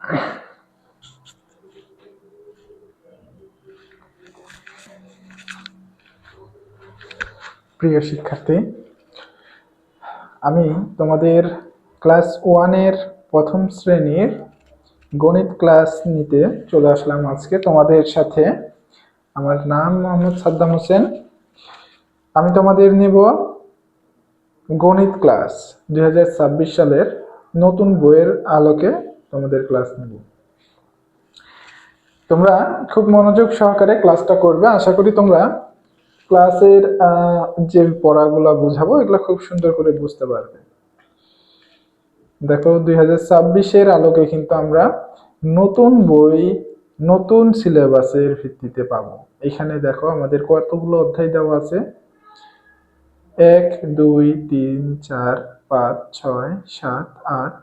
প্রিয় শিক্ষার্থী, আমি তোমাদের ক্লাস 1 এর প্রথম শ্রেণীর গণিত ক্লাস নিতে চলে আসলাম আজকে তোমাদের সাথে। আমার নাম মোহাম্মদ সাদ্দাম হোসেন। আমি তোমাদের নেব গণিত ক্লাস 2026 সালের নতুন বইয়ের আলোকে তোমাদের ক্লাস নেব। তোমরা খুব মনোযোগ সহকারে ক্লাসটা করবে। আশা করি তোমরা ক্লাসের যে পড়াগুলো বুঝাবো এগুলো খুব সুন্দর করে বুঝতে পারবে। দেখো 2026-এর আলোকে কিন্তু আমরা নতুন বই, নতুন সিলেবাসের ভিত্তিতে পাবো। এখানে দেখো আমাদের কতগুলো অধ্যায় দেওয়া আছে। 1, 2, 3, 4, 5, 6, 7, 8,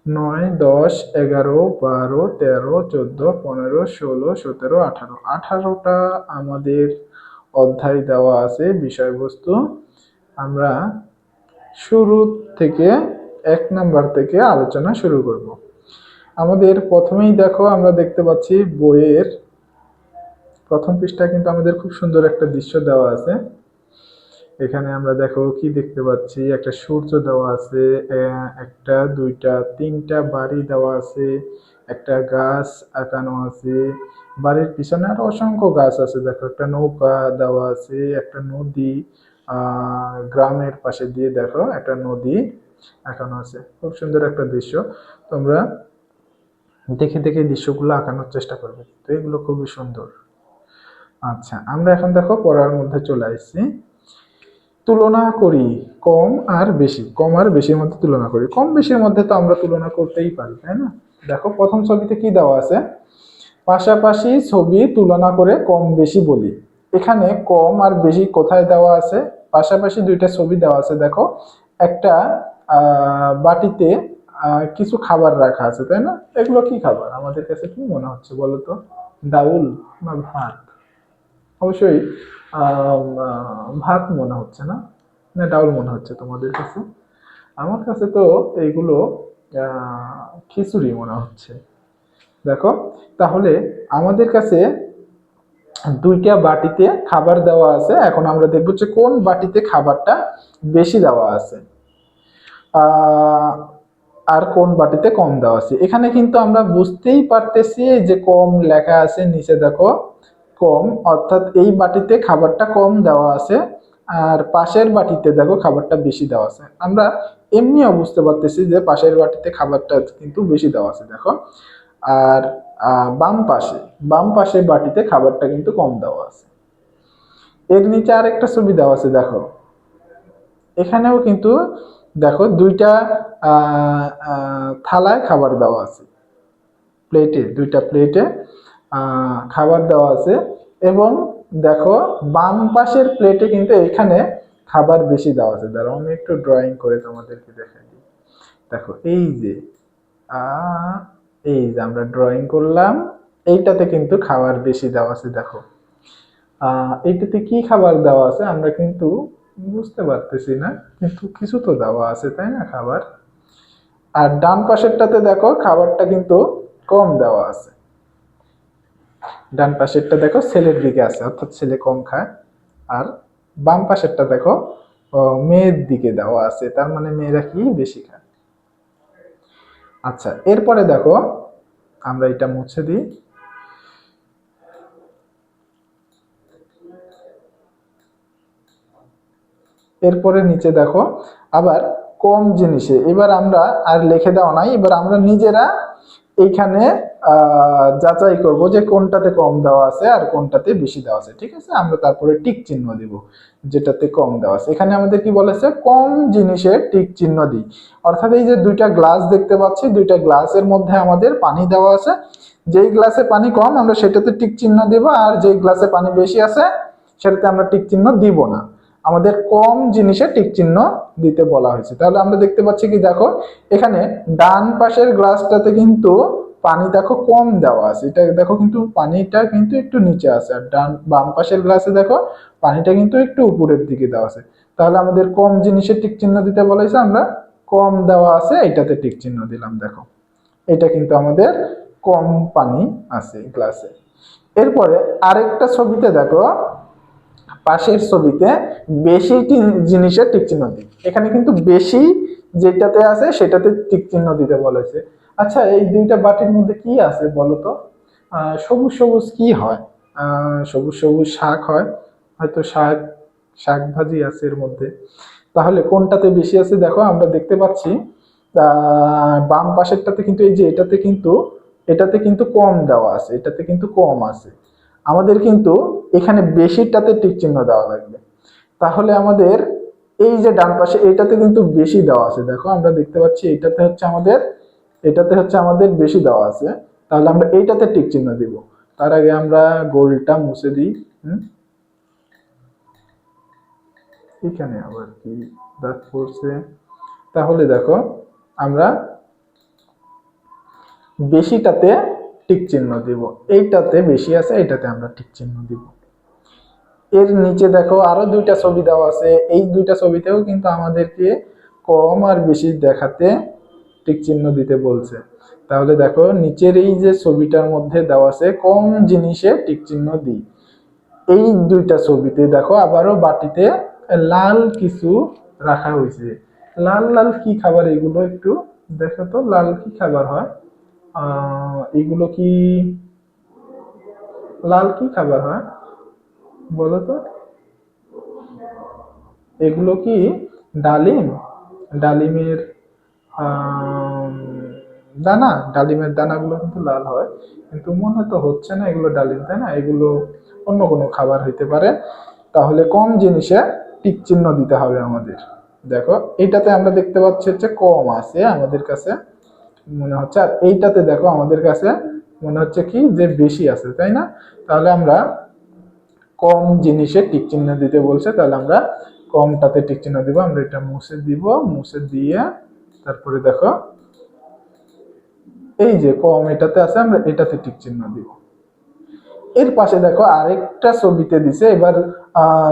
9, 10, 11, 12, 13, 14, 15, 16, 17, 18, 18টা আমাদের অধ্যায় দেওয়া আছে বিষয়বস্তু। আমরা শুরু থেকে 1 নাম্বার থেকে আলোচনা শুরু করব। আমাদের প্রথমেই দেখো আমরা দেখতে পাচ্ছি বইয়ের প্রথম পৃষ্ঠায় কিন্তু আমাদের খুব সুন্দর একটা দৃশ্য দেওয়া আছে। এখানে আমরা দেখো কি দেখতে পাচ্ছি, একটা সূর্য দেওয়া আছে, একটা, দুইটা, তিনটা বাড়ি দেওয়া আছে, একটা গাছ আঁকানো আছে, বাড়ির পিছনে আরো অসংখ্য গাছ আছে। দেখো একটা নৌকা দেওয়া আছে, একটা নদী, গ্রামের পাশে দিয়ে দেখো একটা নদী আঁকানো আছে। খুব সুন্দর একটা দৃশ্য। তোমরা দেখে দেখে দৃশ্যগুলো আঁকানোর চেষ্টা করবে। তো এগুলো খুবই সুন্দর। আচ্ছা, আমরা এখন দেখো পড়ার মধ্যে চলে আসছি। তুলনা করি কম আর বেশি, কম আর বেশির মধ্যে তুলনা করি। কম বেশির মধ্যে তো আমরা তুলনা করতেই পারি, তাই না? দেখো প্রথম ছবিতে কি দেওয়া আছে, পাশাপাশি ছবি তুলনা করে কম বেশি বলি। এখানে কম আর বেশি কোথায় দেওয়া আছে? পাশাপাশি দুইটা ছবি দেওয়া আছে। দেখো একটা বাটিতে কিছু খাবার রাখা আছে, তাই না? এগুলো কি খাবার? আমাদের কাছে কি মনে হচ্ছে বলো তো? ডাউল না ভাত? অবশ্যই ভাত মনে হচ্ছে না? না ডাউল মনে হচ্ছে তোমাদের কাছে? আমার কাছে তো এইগুলো খিচুড়ি মনে হচ্ছে। দেখো তাহলে আমাদের কাছে দুইটা বাটিতে খাবার দেওয়া আছে। এখন আমরা দেখবো যে কোন বাটিতে খাবারটা বেশি দেওয়া আছে আর কোন বাটিতে কম দেওয়া আছে। এখানে কিন্তু আমরা বুঝতেই পারতেছি যে কম লেখা আছে নিচে, দেখো কম, অর্থাৎ এই বাটিতে খাবারটা কম দেওয়া আছে, আর পাশের বাটিতে দেখো খাবারটা বেশি দেওয়া আছে। আমরা এমনিও বুঝতে পারতেছি যে পাশের বাটিতে খাবারটা কিন্তু বেশি দেওয়া আছে, দেখো। আর বাম পাশে বাটিতে খাবারটা কিন্তু কম দেওয়া আছে। এর নিচে আর একটা ছবি দেওয়া আছে, দেখো এখানেও কিন্তু দেখো দুইটা থালায় খাবার দেওয়া আছে, দুইটা প্লেটে খাবার দেওয়া আছে। এবং দেখো বাম পাশের প্লেটে কিন্তু এখানে খাবার বেশি দেওয়া আছে। দাঁড়াও আমি একটু ড্রয়িং করে তোমাদেরকে দেখাই দিই। দেখো এই যে আমরা ড্রয়িং করলাম, এইটাতে কিন্তু খাবার বেশি দেওয়া আছে। দেখো এইটাতে কি খাবার দেওয়া আছে আমরা কিন্তু বুঝতে পারতেছি না, কিন্তু কিছু তো দেওয়া আছে, তাই না, খাবার। আর ডান পাশেরটাতে দেখো খাবারটা কিন্তু কম দেওয়া আছে। ডান পাশেরটা দেখো ছেলের দিকে আছে, অর্থাৎ ছেলে কম খায়। আর বাম পাশেরটা দেখো মেয়ের দিকে দেওয়া আছে, তার মানে মেয়েরা কি বেশি খায়। আচ্ছা, এরপরে দেখো আমরা এটা মুছে দিই। এরপরে নিচে দেখো আবার কম জিনিসে, এবার আমরা আর লিখে দেওয়া নাই, এবার আমরা নিজেরা এইখানে যাচাই করব যে কোনটাতে কম দেওয়া আছে আর কোনটাতে বেশি দেওয়া আছে। ঠিক আছে, আমরা তারপরে টিক চিহ্ন দিব যেটাতে কম দেওয়া আছে। এখানে আমাদের কি বলেছে, কম জিনিসে টিক চিহ্ন দিই। অর্থাৎ এই যে দুইটা গ্লাস দেখতে পাচ্ছি, দুইটা গ্লাসের মধ্যে আমাদের পানি দেওয়া আছে। যেই গ্লাসে পানি কম আমরা সেটাতে টিক চিহ্ন দিব, আর যেই গ্লাসে পানি বেশি আছে সেটাতে আমরা টিক চিহ্ন দিব না। আমাদের কম জিনিসে টিক চিহ্ন দিতে বলা হয়েছে। তাহলে আমরা দেখতে পাচ্ছি কি, দেখো এখানে ডান পাশের গ্লাসটাতে কিন্তু পানি দেখো কম দেওয়া আছে, এটা দেখো কিন্তু পানিটা কিন্তু একটু নিচে আছে। আর বাম পাশের গ্লাসে দেখো পানিটা কিন্তু একটু উপরের দিকে দেওয়া আছে। তাহলে আমাদের কম জিনিসে টিক চিহ্ন দিতে বলা হয়েছে, আমরা কম দেওয়া আছে এটাতে টিক চিহ্ন দিলাম। দেখো এটা কিন্তু আমাদের কম পানি আছে গ্লাসে। এরপরে আরেকটা ছবিতে দেখো, পাশের ছবিতে বেশি জিনিসের টিক চিহ্ন দিই। এখানে কিন্তু বেশি যেটাতে আছে সেটাতে টিক চিহ্ন দিতে বলেছে। আচ্ছা, এই দুইটা বাটির মধ্যে কি আছে বলতো? সবুজ সবুজ কি হয়? সবুজ সবুজ শাক হয়, হয়তো শাক, শাক ভাজি আছে এর মধ্যে। তাহলে কোনটাতে বেশি আছে দেখো, আমরা দেখতে পাচ্ছি বাম পাশেরটাতে কিন্তু, এই যে এটাতে কিন্তু কম দেওয়া আছে, এটাতে কিন্তু কম আছে। আমাদের কিন্তু এখানে বেশিটাতে টিক চিহ্ন দেওয়া লাগবে। তাহলে আমাদের এই যে ডান পাশে এটাতে কিন্তু বেশি দেওয়া আছে, দেখো আমরা দেখতে পাচ্ছি এটাতে হচ্ছে আমাদের বেশি দেওয়া আছে। তাহলে আমরা এইটাতে টিক চিহ্ন দিব। তার আগে আমরা গোলটা মুছে দিই। এখানে আবার কি দাগ পড়ছে? তাহলে দেখো, আমরা বেশিটাতে টিক চিহ্ন দিব, এইটাতে বেশি আছে এটাতে আমরা টিক চিহ্ন দিব। এর নিচে দেখো আরো দুইটা ছবি দেওয়া আছে, এই দুইটা ছবিতেও কিন্তু আমাদেরকে কম আর বেশি দেখাতে টিক চিহ্ন দিতে বলছে। তাহলে দেখো নিচের এই যে ছবিটার মধ্যে দেওয়া আছে কম জিনিসে টিক চিহ্ন দিই। এই দুইটা ছবিতে দেখো আবারও বাটিতে লাল কিছু রাখা হয়েছে। লাল লাল কি খাবার এগুলো? একটু দেখো তো, লাল কি খাবার হয়? এগুলো কি লাল কি খাবার হয় বলো তো? এগুলো কি ডালিম? ডালিমের দানা? ডালিমের দানাগুলো কিন্তু লাল হয়, কিন্তু মনে তো হচ্ছে না এগুলো ডালিম, তাই না? এগুলো অন্য কোনো খাবার হইতে পারে। তাহলে কম জিনিসে টিক চিহ্ন দিতে হবে আমাদের। দেখো এইটাতে আমরা দেখতে পাচ্ছি হচ্ছে কম আছে আমাদের কাছে মনে হচ্ছে, আর এইটাতে দেখো আমাদের কাছে মনে হচ্ছে কি যে বেশি আছে, তাই না? তাহলে আমরা কম জিনিসে টিক চিহ্ন দিতে বলছে, তাহলে আমরা কমটাতে টিক চিহ্ন দিব। আমরা এটা মুছে দিব, মুছে দিয়ে তারপরে দেখো এই যে কম এটাতে আছে, আমরা এটাতে টিক চিহ্ন দিব। এর পাশে দেখো আরেকটা ছবিতে দিছে, এবার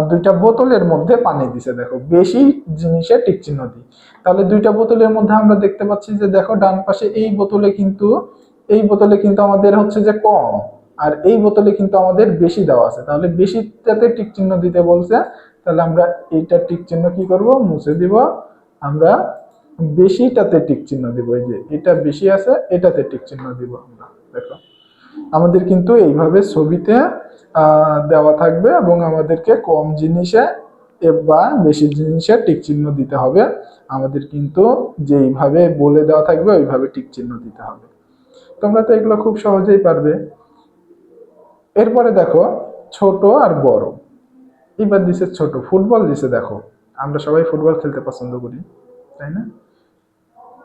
দুইটা বোতলের মধ্যে পানি দিছে। দেখো বেশি জিনিসে টিক চিহ্ন দিই। তাহলে দুইটা বোতলের মধ্যে আমরা দেখতে পাচ্ছি যে দেখো ডান পাশে এই বোতলে কিন্তু আমাদের হচ্ছে যে কম, আর এই বোতলে কিন্তু আমাদের বেশি দেওয়া আছে। তাহলে বেশিটাতে টিক চিহ্ন দিতে বলছে, তাহলে আমরা এইটা টিক চিহ্ন কি করব? মুছে দিব। আমরা বেশিটাতে টিক চিহ্ন দিব। এই যে এটা বেশি আছে, এটাতে টিক চিহ্ন দিব আমরা। দেখো আমাদের কিন্তু এইভাবে ছবিতে দেওয়া থাকবে, এবং আমাদেরকে কম জিনিসে বা বেশি জিনিসে টিক চিহ্ন দিতে হবে। আমাদের কিন্তু যেইভাবে বলে দেওয়া থাকবে ওইভাবে টিক চিহ্ন দিতে হবে। তোমরা তো এগুলো খুব সহজেই পারবে। এরপরে দেখো ছোট আর বড়। এবার দিছে ছোট, ফুটবল দিছে। দেখো আমরা সবাই ফুটবল খেলতে পছন্দ করি, তাই না?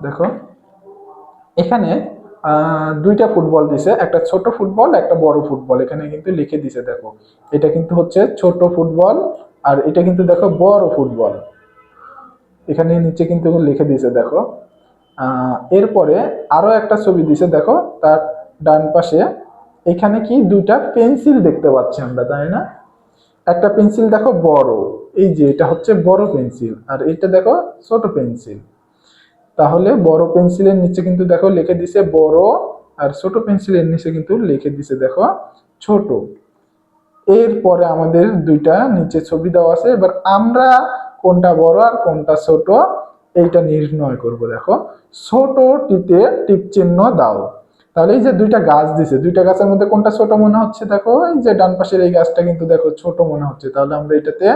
দেখো এখানে দুইটা ফুটবল দিছে, একটা ছোট ফুটবল একটা বড় ফুটবল, এখানে কিন্তু লিখে দিছে। দেখো এটা কিন্তু হচ্ছে ছোট ফুটবল, আর এটা কিন্তু দেখো বড় ফুটবল, এখানে নিচে কিন্তু লিখে দিছে। দেখো এরপরে আরো একটা ছবি দিছে, দেখো তার ডান পাশে এখানে কি দুইটা পেন্সিল দেখতে পাচ্ছি আমরা, তাই না? একটা পেন্সিল দেখো বড়, এই যে এটা হচ্ছে বড় পেন্সিল, আর এটা দেখো ছোট পেন্সিল। তাহলে বড় পেন্সিলের নিচে কিন্তু দেখো লিখে দিছে বড়, আর ছোট পেন্সিলের নিচে কিন্তু লিখে দিছে দেখো ছোট। এরপরে আমাদের দুইটা নিচে ছবি দেওয়া আছে, এবার আমরা কোনটা বড় আর কোনটা ছোট এইটা নির্ণয় করব। দেখো ছোটটিতে টিক চিহ্ন দাও। তাহলে এই যে দুইটা গাছ দিছে, দুইটা গাছের মধ্যে কোনটা ছোট মনে হচ্ছে? দেখো এই যে ডান পাশের এই গাছটা কিন্তু দেখো ছোট মনে হচ্ছে, তাহলে আমরা এটাতে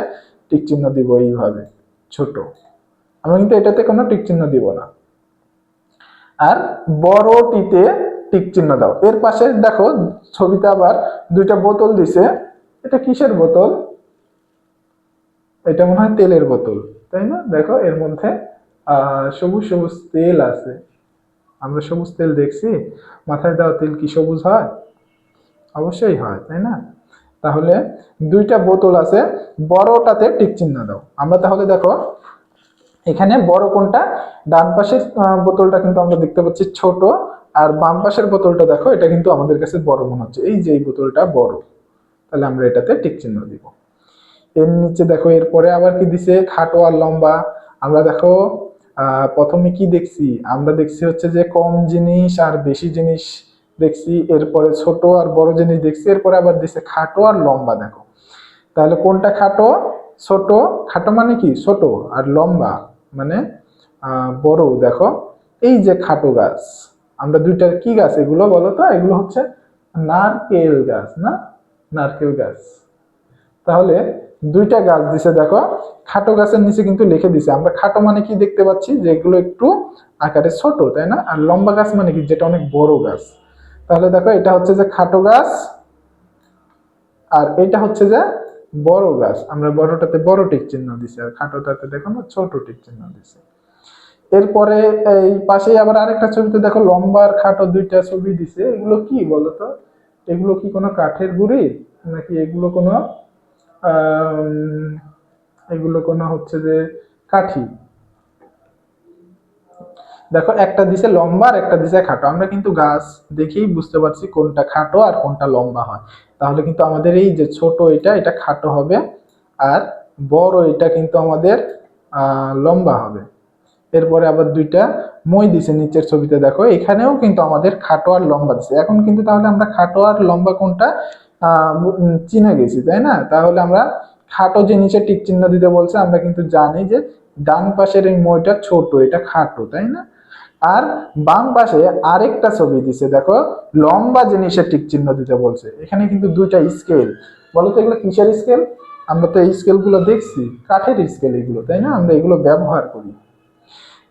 টিক চিহ্ন দিব এইভাবে ছোট। আমরা কিন্তু এটাতে কোনো টিক চিহ্ন দিব না। আর বড়টিতে টিক চিহ্ন দাও। এর পাশে দেখো ছবিতে আবার দুইটা বোতল দিছে, এটা কিসের বোতল? এটা মনে হয় তেলের বোতল, তাই না? দেখো এর মধ্যে সবুজ সবুজ তেল আছে। আমরা সবুজ তেল দেখছি, মাথায় দেওয়া তেল কি সবুজ হয়? অবশ্যই হয়, তাই না? তাহলে দুইটা বোতল আছে, বড়টাতে টিক চিহ্ন দাও। আমরা তাহলে দেখো এখানে বড় কোনটা? ডান পাশের বোতলটা কিন্তু আমরা দেখতে পাচ্ছি ছোট, আর বাম পাশের বোতলটা দেখো এটা কিন্তু আমাদের কাছে বড় মনে হচ্ছে, এই যে এই বোতলটা বড়। তাহলে আমরা এটাতে টিক চিহ্ন দিব। এর নিচে দেখো এরপরে আবার কি দিছে? খাটো আর লম্বা। আমরা দেখো প্রথমে কি দেখছি আমরা, দেখছি হচ্ছে যে কম জিনিস আর বেশি জিনিস দেখছি, এরপরে ছোট আর বড় জিনিস দেখছি, এরপরে আবার দিছে খাটো আর লম্বা। দেখো তাহলে কোনটা খাটো? ছোট। খাটো মানে কি? ছোট। আর লম্বা মানে বড়। দেখো এই যে খাটো গাছ, আমরা দুইটা কি গাছ এগুলো বলো তো? এগুলো হচ্ছে নারকেল গাছ না? নারকেল গাছ। তাহলে দুইটা গাছ দিছে। দেখো খাটো গাছের নিচে কিন্তু লিখে দিছে, আমরা খাটো মানে কি দেখতে পাচ্ছি যে এগুলো একটু আকারে ছোট, তাই না? আর লম্বা গাছ মানে কি? যেটা অনেক বড় গাছ। তাহলে দেখো এটা হচ্ছে যে খাটো গাছ, আর এটা হচ্ছে যে বড় গাছ। আমরা বড়টাতে বড় টিক চিহ্ন দিছি, আর খাটোটাতে দেখো আমরা ছোট টিক চিহ্ন দিছি। এরপরে এই পাশেই আবার আরেকটা ছবিতে দেখো লম্বা আর খাটো দুইটা ছবি দিছে। এগুলো কি বলতো? এগুলো কি কোনো কাঠের গুঁড়ি, নাকি এগুলো কোনো এগুলো কোনো হচ্ছে যে কাঠি? দেখো একটা দিছে লম্বা আর একটা দিছে খাটো। আমরা কিন্তু গাছ দেখেই বুঝতে পারছি কোনটা খাটো আর কোনটা লম্বা হয়। তাহলে কিন্তু আমাদের এই যে ছোট এটা খাটো হবে, আর বড় এটা কিন্তু আমাদের লম্বা হবে। এরপরে আবার দুইটা মই দিছে নিচের ছবিতে। দেখো এখানেও কিন্তু আমাদের খাটো আর লম্বা দিছে। এখন কিন্তু তাহলে আমরা খাটো আর লম্বা কোনটা চিনে গেছি, তাই না? তাহলে আমরা খাটো যে নিচে টিক চিহ্ন দিতে বলছে, আমরা কিন্তু জানি যে ডান পাশের এই মইটা ছোট, এটা খাটো, তাই না? আর বাম পাশে আরেকটা ছবি দিছে। দেখো লম্বা জিনিসের টিক চিহ্ন দিতে বলছে। এখানে কিন্তু দুইটা স্কেল। বলো তো এগুলো কিসের স্কেল? আমরা তো এই স্কেল গুলো দেখছি, কাঠের স্কেল এগুলো, তাই না? আমরা এগুলো ব্যবহার করি।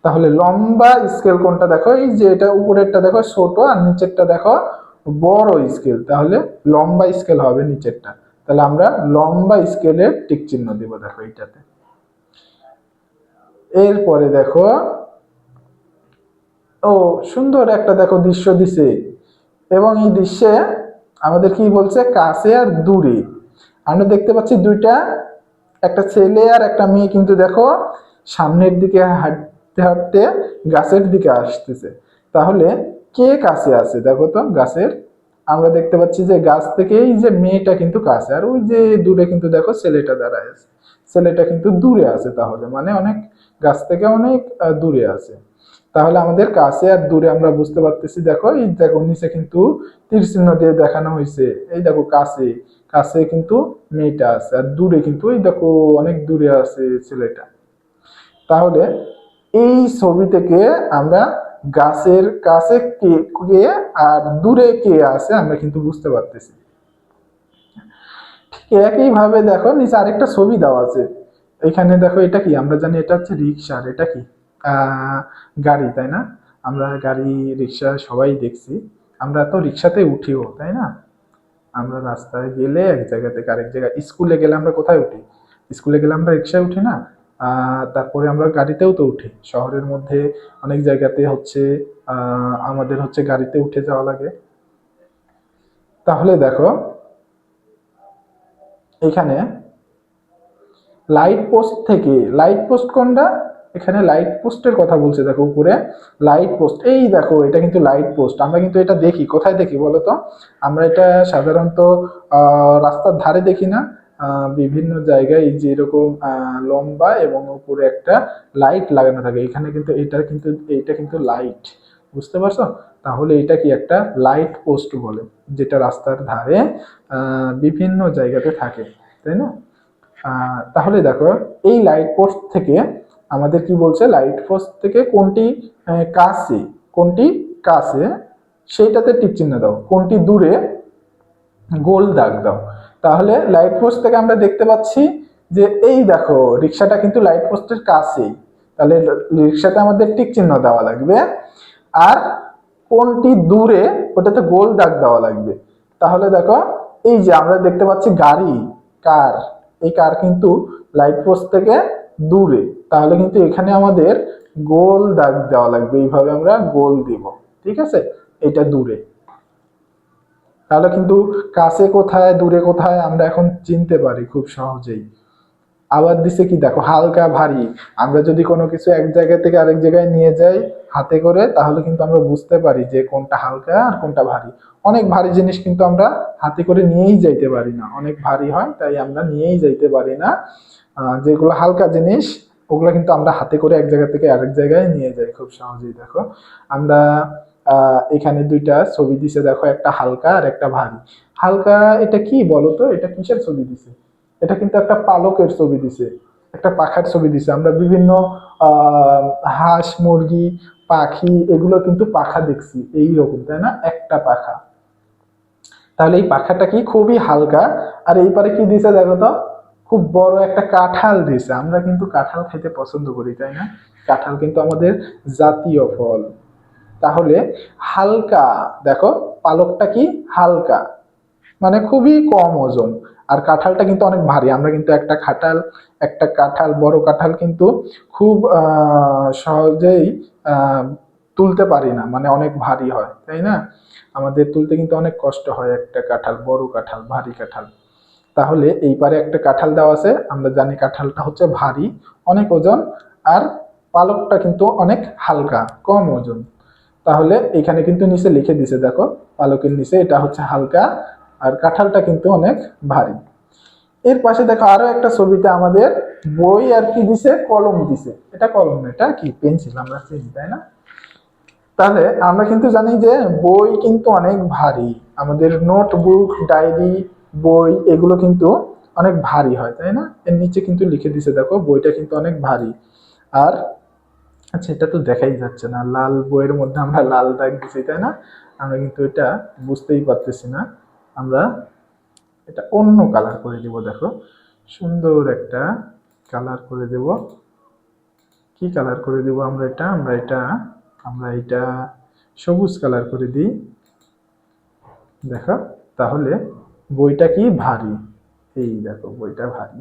তাহলে লম্বা স্কেল কোনটা? দেখো এই যে এটা উপরেরটা দেখো ছোট, আর নিচেরটা দেখো বড় স্কেল। তাহলে লম্বা স্কেল হবে নিচেরটা। তাহলে আমরা লম্বা স্কেলের টিক চিহ্ন দিব দেখো এইটাতে। এরপরে দেখো ও সুন্দর একটা দেখো দৃশ্য দিছে, এবং এই দৃশ্যে আমাদের কি বলছে? কাছে আর দূরে। আমরা দেখতে পাচ্ছি দুইটা, একটা ছেলে আর একটা মেয়ে কিন্তু দেখো সামনের দিকে হাঁটতে হাঁটতে গাছের দিকে আসতেছে। তাহলে কে কাছে আছে দেখো তো গাছের? আমরা দেখতে পাচ্ছি যে গাছ থেকে এই যে মেয়েটা কিন্তু কাছে, আর ওই যে দূরে কিন্তু দেখো ছেলেটা দাঁড়ায় আছে। ছেলেটা কিন্তু দূরে আছে, তাহলে মানে অনেক গাছ থেকে অনেক দূরে আছে। তাহলে আমাদের কাছে আর দূরে আমরা বুঝতে পারতেছি। দেখো এই দেখো নিচে কিন্তু তীর চিহ্ন দিয়ে দেখানো হয়েছে। এই দেখো কাছে, কাছে কিন্তু মেয়েটা আছে, আর দূরে কিন্তু এই দেখো অনেক দূরে আছে ছেলেটা। তাহলে এই ছবি থেকে আমরা গাছের কাছে কে কে আর দূরে কে আছে আমরা কিন্তু বুঝতে পারতেছি। ঠিক একই ভাবে দেখো নিচে আরেকটা ছবি দেওয়া আছে। এখানে দেখো এটা কি? আমরা জানি এটা হচ্ছে রিক্সা। আর এটা কি? গাড়ি, তাই না? আমরা গাড়ি রিক্সা সবাই দেখছি। আমরা তো রিক্সাতে উঠিও, তাই না? আমরা রাস্তায় গেলে এক জায়গা থেকে আরেক জায়গায়, স্কুলে গেলে আমরা কোথায় উঠি? স্কুলে গেলে আমরা রিক্সায় উঠি না? তারপরে আমরা গাড়িতেও তো উঠি। শহরের মধ্যে অনেক জায়গাতে হচ্ছে আমাদের হচ্ছে গাড়িতে উঠে যাওয়া লাগে। তাহলে দেখো এখানে লাইট পোস্ট থেকে, লাইট পোস্ট কোনটা? এখানে লাইট পোস্টের কথা বলছে। দেখো উপরে লাইট পোস্ট, এই দেখো এটা কিন্তু লাইট পোস্ট। আমরা কিন্তু এটা দেখি কোথায় দেখি বলতো? আমরা এটা সাধারণত রাস্তার ধারে দেখি না? বিভিন্ন জায়গায় যে এরকম লম্বা এবং উপরে একটা লাইট লাগানো থাকে। এখানে কিন্তু এটা কিন্তু লাইট, বুঝতে পারছো? তাহলে এটা কি? একটা লাইট পোস্ট বলে, যেটা রাস্তার ধারে বিভিন্ন জায়গাতে থাকে, তাই না? তাহলে দেখো এই লাইট পোস্ট থেকে আমাদের কি বলছে? লাইট পোস্ট থেকে কোনটি কাছে, কোনটি কাছে সেইটাতে টিক চিহ্ন দাও, কোনটি দূরে গোল দাগ দাও। তাহলে লাইট পোস্ট থেকে আমরা দেখতে পাচ্ছি যে এই দেখো রিক্সাটা কিন্তু লাইট পোস্টের কাছেই। তাহলে রিক্সাতে আমাদের টিক চিহ্ন দেওয়া লাগবে। আর কোনটি দূরে ওটাতে গোল দাগ দেওয়া লাগবে। তাহলে দেখো এই যে আমরা দেখতে পাচ্ছি গাড়ি, কার, এই কার কিন্তু লাইট পোস্ট থেকে দূরে। তাহলে কিন্তু এখানে আমাদের গোল দাগ দেওয়া লাগবে। এইভাবে আমরা গোল দিব, ঠিক আছে? এটা দূরে। তাহলে কিন্তু কাছে কোথায় দূরে কোথায় আমরা এখন চিনতে পারি খুব সহজেই। আবার দিছে কি? দেখো হালকা ভারী। আমরা যদি কোনো কিছু এক জায়গা থেকে আরেক জায়গায় নিয়ে যাই হাতে করে, তাহলে কিন্তু আমরা বুঝতে পারি যে কোনটা হালকা আর কোনটা ভারী। অনেক ভারী জিনিস কিন্তু আমরা হাতে করে নিয়েই যাইতে পারি না, অনেক ভারী হয় তাই আমরা নিয়েই যাইতে পারি না। যেগুলো হালকা জিনিস ওগুলো কিন্তু আমরা হাতে করে এক জায়গা থেকে আরেক জায়গায় নিয়ে যাই খুব সহজেই। দেখো আমরা এখানে দুইটা ছবি দিছে, দেখো একটা হালকা আর একটা ভারী। হালকা এটা কি বলতো, এটা কিসের ছবি দিছে? এটা কিন্তু একটা পালকের ছবি দিছে, একটা পাখার ছবি দিছে। আমরা বিভিন্ন আহ হাঁস মুরগি পাখি এগুলো কিন্তু পাখা দেখছি এইরকম, তাই না? একটা পাখা। তাহলে এই পাখাটা কি খুবই হালকা। আর এই পারে কি দিছে দেখো তো, খুব বড় একটা কাঁঠাল দিছে। আমরা কিন্তু কাঁঠাল খেতে পছন্দ করি, তাই না? কাঁঠাল কিন্তু আমাদের জাতীয় ফল। তাহলে হালকা, দেখো পালকটা কি হালকা, মানে খুবই কম ওজন। আর কাঁঠালটা কিন্তু অনেক ভারী। আমরা কিন্তু একটা কাঁঠাল বড় কাঁঠাল কিন্তু খুব সহজেই আহ তুলতে পারি না, মানে অনেক ভারী হয়, তাই না? আমাদের তুলতে কিন্তু অনেক কষ্ট হয় একটা কাঁঠাল, বড় কাঁঠাল, ভারী কাঁঠাল। তাহলে এই পারে একটা কাঁঠাল দেওয়া আছে, আমরা জানি কাঁঠালটা হচ্ছে ভারী, অনেক ওজন। আর পালকটা কিন্তু অনেক হালকা, কম ওজন। তাহলে এখানে কিন্তু নিচে লিখে দিছে, দেখো পালকের নিচে এটা হচ্ছে হালকা আর কাঁঠালটা কিন্তু অনেক ভারী। এর পাশে দেখো আরো একটা ছবিতে আমাদের বই আর কি দিছে, কলম দিছে। এটা কলম না, এটা কি পেন্সিল, আমরা চিনি, তাই না? তাহলে আমরা কিন্তু জানি যে বই কিন্তু অনেক ভারী। আমাদের নোটবুক ডায়েরি বই এগুলো কিন্তু অনেক ভারী হয়, তাই না? এর নিচে কিন্তু লিখে দিছে, দেখো বইটা কিন্তু অনেক ভারী। আর আচ্ছা, এটা তো দেখাই যাচ্ছে না, লাল বইয়ের মধ্যে আমরা লাল দাগ দিছি, তাই না? আমরা কিন্তু এটা বুঝতেই পারতেছি না। আমরা এটা অন্য কালার করে দিব, দেখো সুন্দর একটা কালার করে দেব। কি কালার করে দিব আমরা এটা সবুজ কালার করে দিই, দেখো। তাহলে বইটা কি ভারী, এই দেখো বইটা ভারী।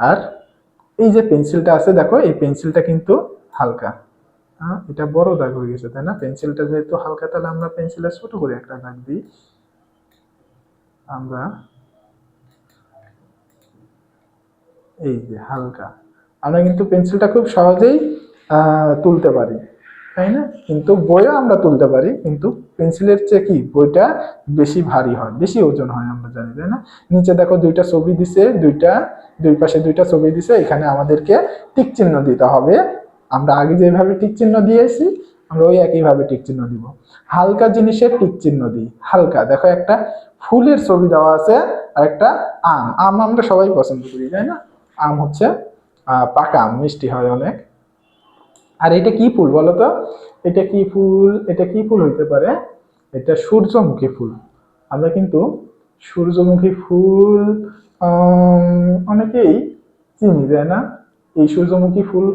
আর এই যে পেন্সিলটা আছে, দেখো এই পেন্সিলটা কিন্তু হালকা। এটা বড় দাগ হয়ে গেছে, তাই না? পেন্সিলটা যেহেতু হালকা, তাহলে আমরা পেন্সিলে ছোট করে একটা দাগ দিই। আমরা এই যে হালকা, আমরা কিন্তু পেন্সিলটা খুব সহজেই তুলতে পারি, তাই না? কিন্তু বইও আমরা তুলতে পারি, কিন্তু পেন্সিলের চেয়ে কি বইটা বেশি ভারী হয়, বেশি ওজন হয়, আমরা জানি, তাই না? নিচে দেখো দুইটা ছবি দিছে, দুই পাশে দুইটা ছবি দিছে। এখানে আমাদেরকে টিক চিহ্ন দিতে হবে। আমরা আগে যেভাবে টিক চিহ্ন দিয়েছি, আমরা ওই একইভাবে টিক চিহ্ন দিব। হালকা জিনিসের টিক চিহ্ন দিই, হালকা। দেখো একটা ফুলের ছবি দেওয়া আছে আর একটা আম। আম আমরা সবাই পছন্দ করি, তাই না? আম হচ্ছে পাকা আম, মিষ্টি হয় অনেক। আর এটা কি ফুল বলতো? এটা কি ফুল হইতে পারে? এটা সূর্যমুখী ফুল। আমরা কিন্তু সূর্যমুখী ফুল অনেকেই চিনি, তাই না? এই সূর্যমুখী ফুল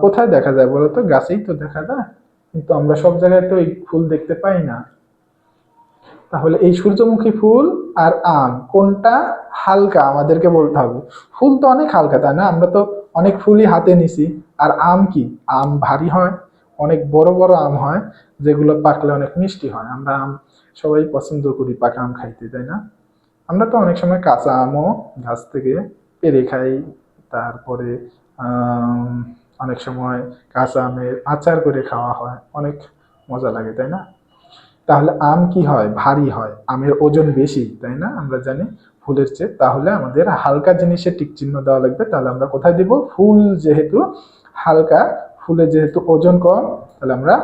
কোথায় দেখা যায় বলতো? গাছেই তো দেখা যায়, কিন্তু আমরা সব জায়গায় তো এই ফুল দেখতে পাই না। তাহলে এই সূর্যমুখী ফুল আর আম কোনটা হালকা আমাদেরকে বলতে হবে। ফুল তো অনেক হালকা, তাই না? আমরা তো অনেক ফুলই হাতে নিছি। আর আম কি? আম ভারী হয়, অনেক বড় বড় আম হয়, যেগুলো পাকলে অনেক মিষ্টি হয়। আমরা আম সবাই পছন্দ করি পাকা আম খাইতে, তাই না? আমরা তো অনেক সময় কাঁচা আমও গাছ থেকে পেড়ে খাই। তারপরে আহ অনেক সময় কাঁচা আমের আচার করে খাওয়া হয়, অনেক মজা লাগে, তাই না? তাহলে আম কি হয়? ভারী হয়, আমের ওজন বেশি, তাই না? আমরা জানি ফুলের চেয়ে। তাহলে আমাদের হালকা জিনিসে টিক চিহ্ন দেওয়া লাগবে। তাহলে আমরা কোথায় দিব? ফুল যেহেতু হালকা, ফুলের যেহেতু ওজন কম, তাহলে আমরা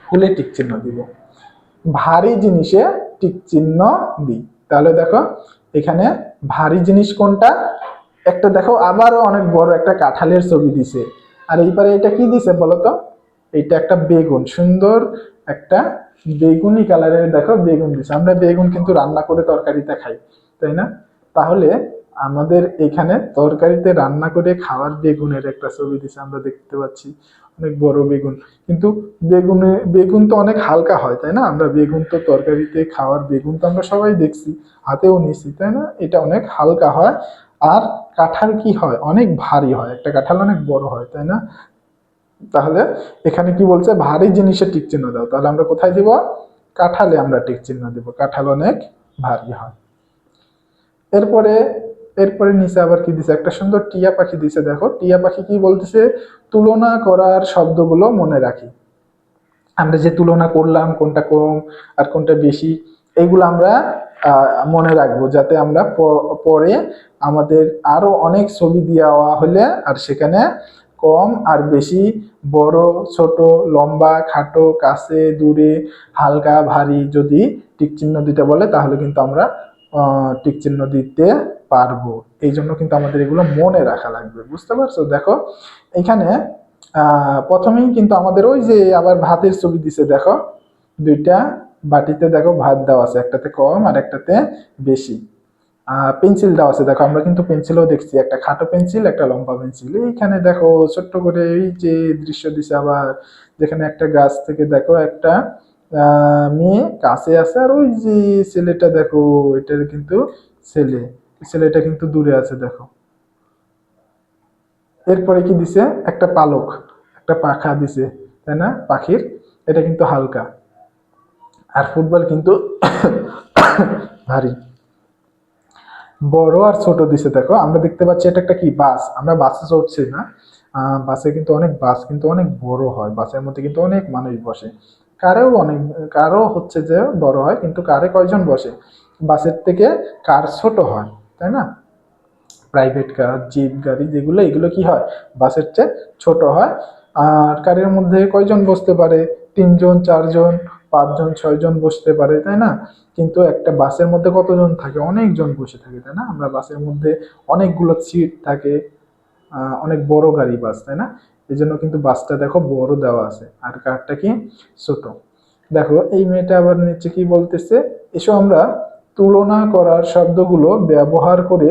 ফুলে টিক চিহ্ন দিব। ভারী জিনিসে টিক চিহ্ন দিই। তাহলে দেখো এখানে ভারী জিনিস কোনটা? একটা দেখো আবারও অনেক বড় একটা কাঁঠালের ছবি দিছে। আর এইবারে এটা কি দিছে বলতো? এটা একটা বেগুন, সুন্দর একটা বেগুনি কালারের দেখো বেগুন দিছে। আমরা বেগুন কিন্তু রান্না করে তরকারিতে খাই, তাই না? তাহলে আমাদের এখানে তরকারিতে রান্না করে খাওয়ার বেগুনের একটা ছবি দিছে, আমরা দেখতে পাচ্ছি অনেক বড় বেগুন। কিন্তু বেগুন তো অনেক হালকা হয়, তাই না? আমরা বেগুন তো তরকারিতে খাওয়ার বেগুন তো আমরা সবাই দেখছি, হাতেও নিছি, তাই না? এটা অনেক হালকা হয়। আর কাঁঠাল কি হয়? অনেক ভারী হয়, একটা কাঁঠাল অনেক বড় হয়, তাই না? তাহলে এখানে কি বলছে? ভারী জিনিসে টিক চিহ্ন দাও। তাহলে আমরা কোথায় দিব? কাঁঠালে আমরা টিক চিহ্ন দিব, কাঁঠাল অনেক ভারী হয়। এরপরে এরপরে নিচে আবার কি দিছে? একটা সুন্দর টিয়া পাখি দিছে। দেখো টিয়া পাখি কি বলতেছে? তুলনা করার শব্দগুলো মনে রাখি। আমরা যে তুলনা করলাম কোনটা কম আর কোনটা বেশি, এইগুলো আমরা মনে রাখবো, যাতে আমরা পরে আমাদের আরো অনেক ছবি দেওয়া হলে আর সেখানে কম আর বেশি, বড় ছোট, লম্বা খাটো, কাছে দূরে, হালকা ভারী যদি টিক চিহ্ন দিতে বলে তাহলে কিন্তু আমরা টিক চিহ্ন দিতে পারবো। এই জন্য কিন্তু আমাদের এগুলো মনে রাখা লাগবে, বুঝতে পারছো? দেখো এখানে প্রথমেই কিন্তু আমাদের ওই যে আবার ভাতের ছবি দিছে, দেখো দুইটা বাটিতে দেখো ভাত দেওয়া আছে, একটাতে কম আর একটাতে বেশি। পেন্সিল দেওয়া আছে, দেখো আমরা কিন্তু পেন্সিলও দেখছি, একটা খাটো পেন্সিল একটা লম্বা পেন্সিল। এইখানে দেখো ছোট্ট করে এই যে দৃশ্য দিছে, আবার যেখানে একটা গাছ থেকে দেখো একটা মেয়ে কাছে আছে, আর ওই যে ছেলেটা দেখো এটা কিন্তু ছেলে, ছেলেটা কিন্তু দূরে আছে দেখো। এরপরে কি দিছে, একটা পালক, একটা পাখা দিছে, তাই না, পাখির। এটা কিন্তু হালকা, আর ফুটবল কিন্তু ভারী। বড় আর ছোট দিছে, দেখো আমরা দেখতে পাচ্ছি এটা একটা কি বাস, আমরা বাসে চড়ছি না, বাসে কিন্তু অনেক, বাস কিন্তু অনেক বড় হয়, বাসের মধ্যে কিন্তু অনেক মানুষ বসে, কারেও অনেক, কারও হচ্ছে যে বড় হয়, কিন্তু কারে কয়জন বসে, বাসের থেকে কার ছোট হয়, তাই না? প্রাইভেট কার, জিপ গাড়ি যেগুলো, এগুলো কি হয়, বাসের চেয়ে ছোট হয়। আর কারের মধ্যে কয়জন বসতে পারে, 3 জন 4 জন 5 জন 6 জন বসতে পারে, তাই না? কিন্তু একটা বাসের মধ্যে কতজন থাকে, অনেকজন বসে থাকে, তাই না? আমরা বাসের মধ্যে অনেকগুলো সিট থাকে, অনেক বড় গাড়ি বাস, তাই না? এই জন্য কিন্তু বাসটা দেখো বড় দেওয়া আছে, আর কারটা কি ছোট। দেখো এই মেয়েটা আবার নিচে কি বলতেছে, এসো আমরা তুলনা করার শব্দগুলো ব্যবহার করে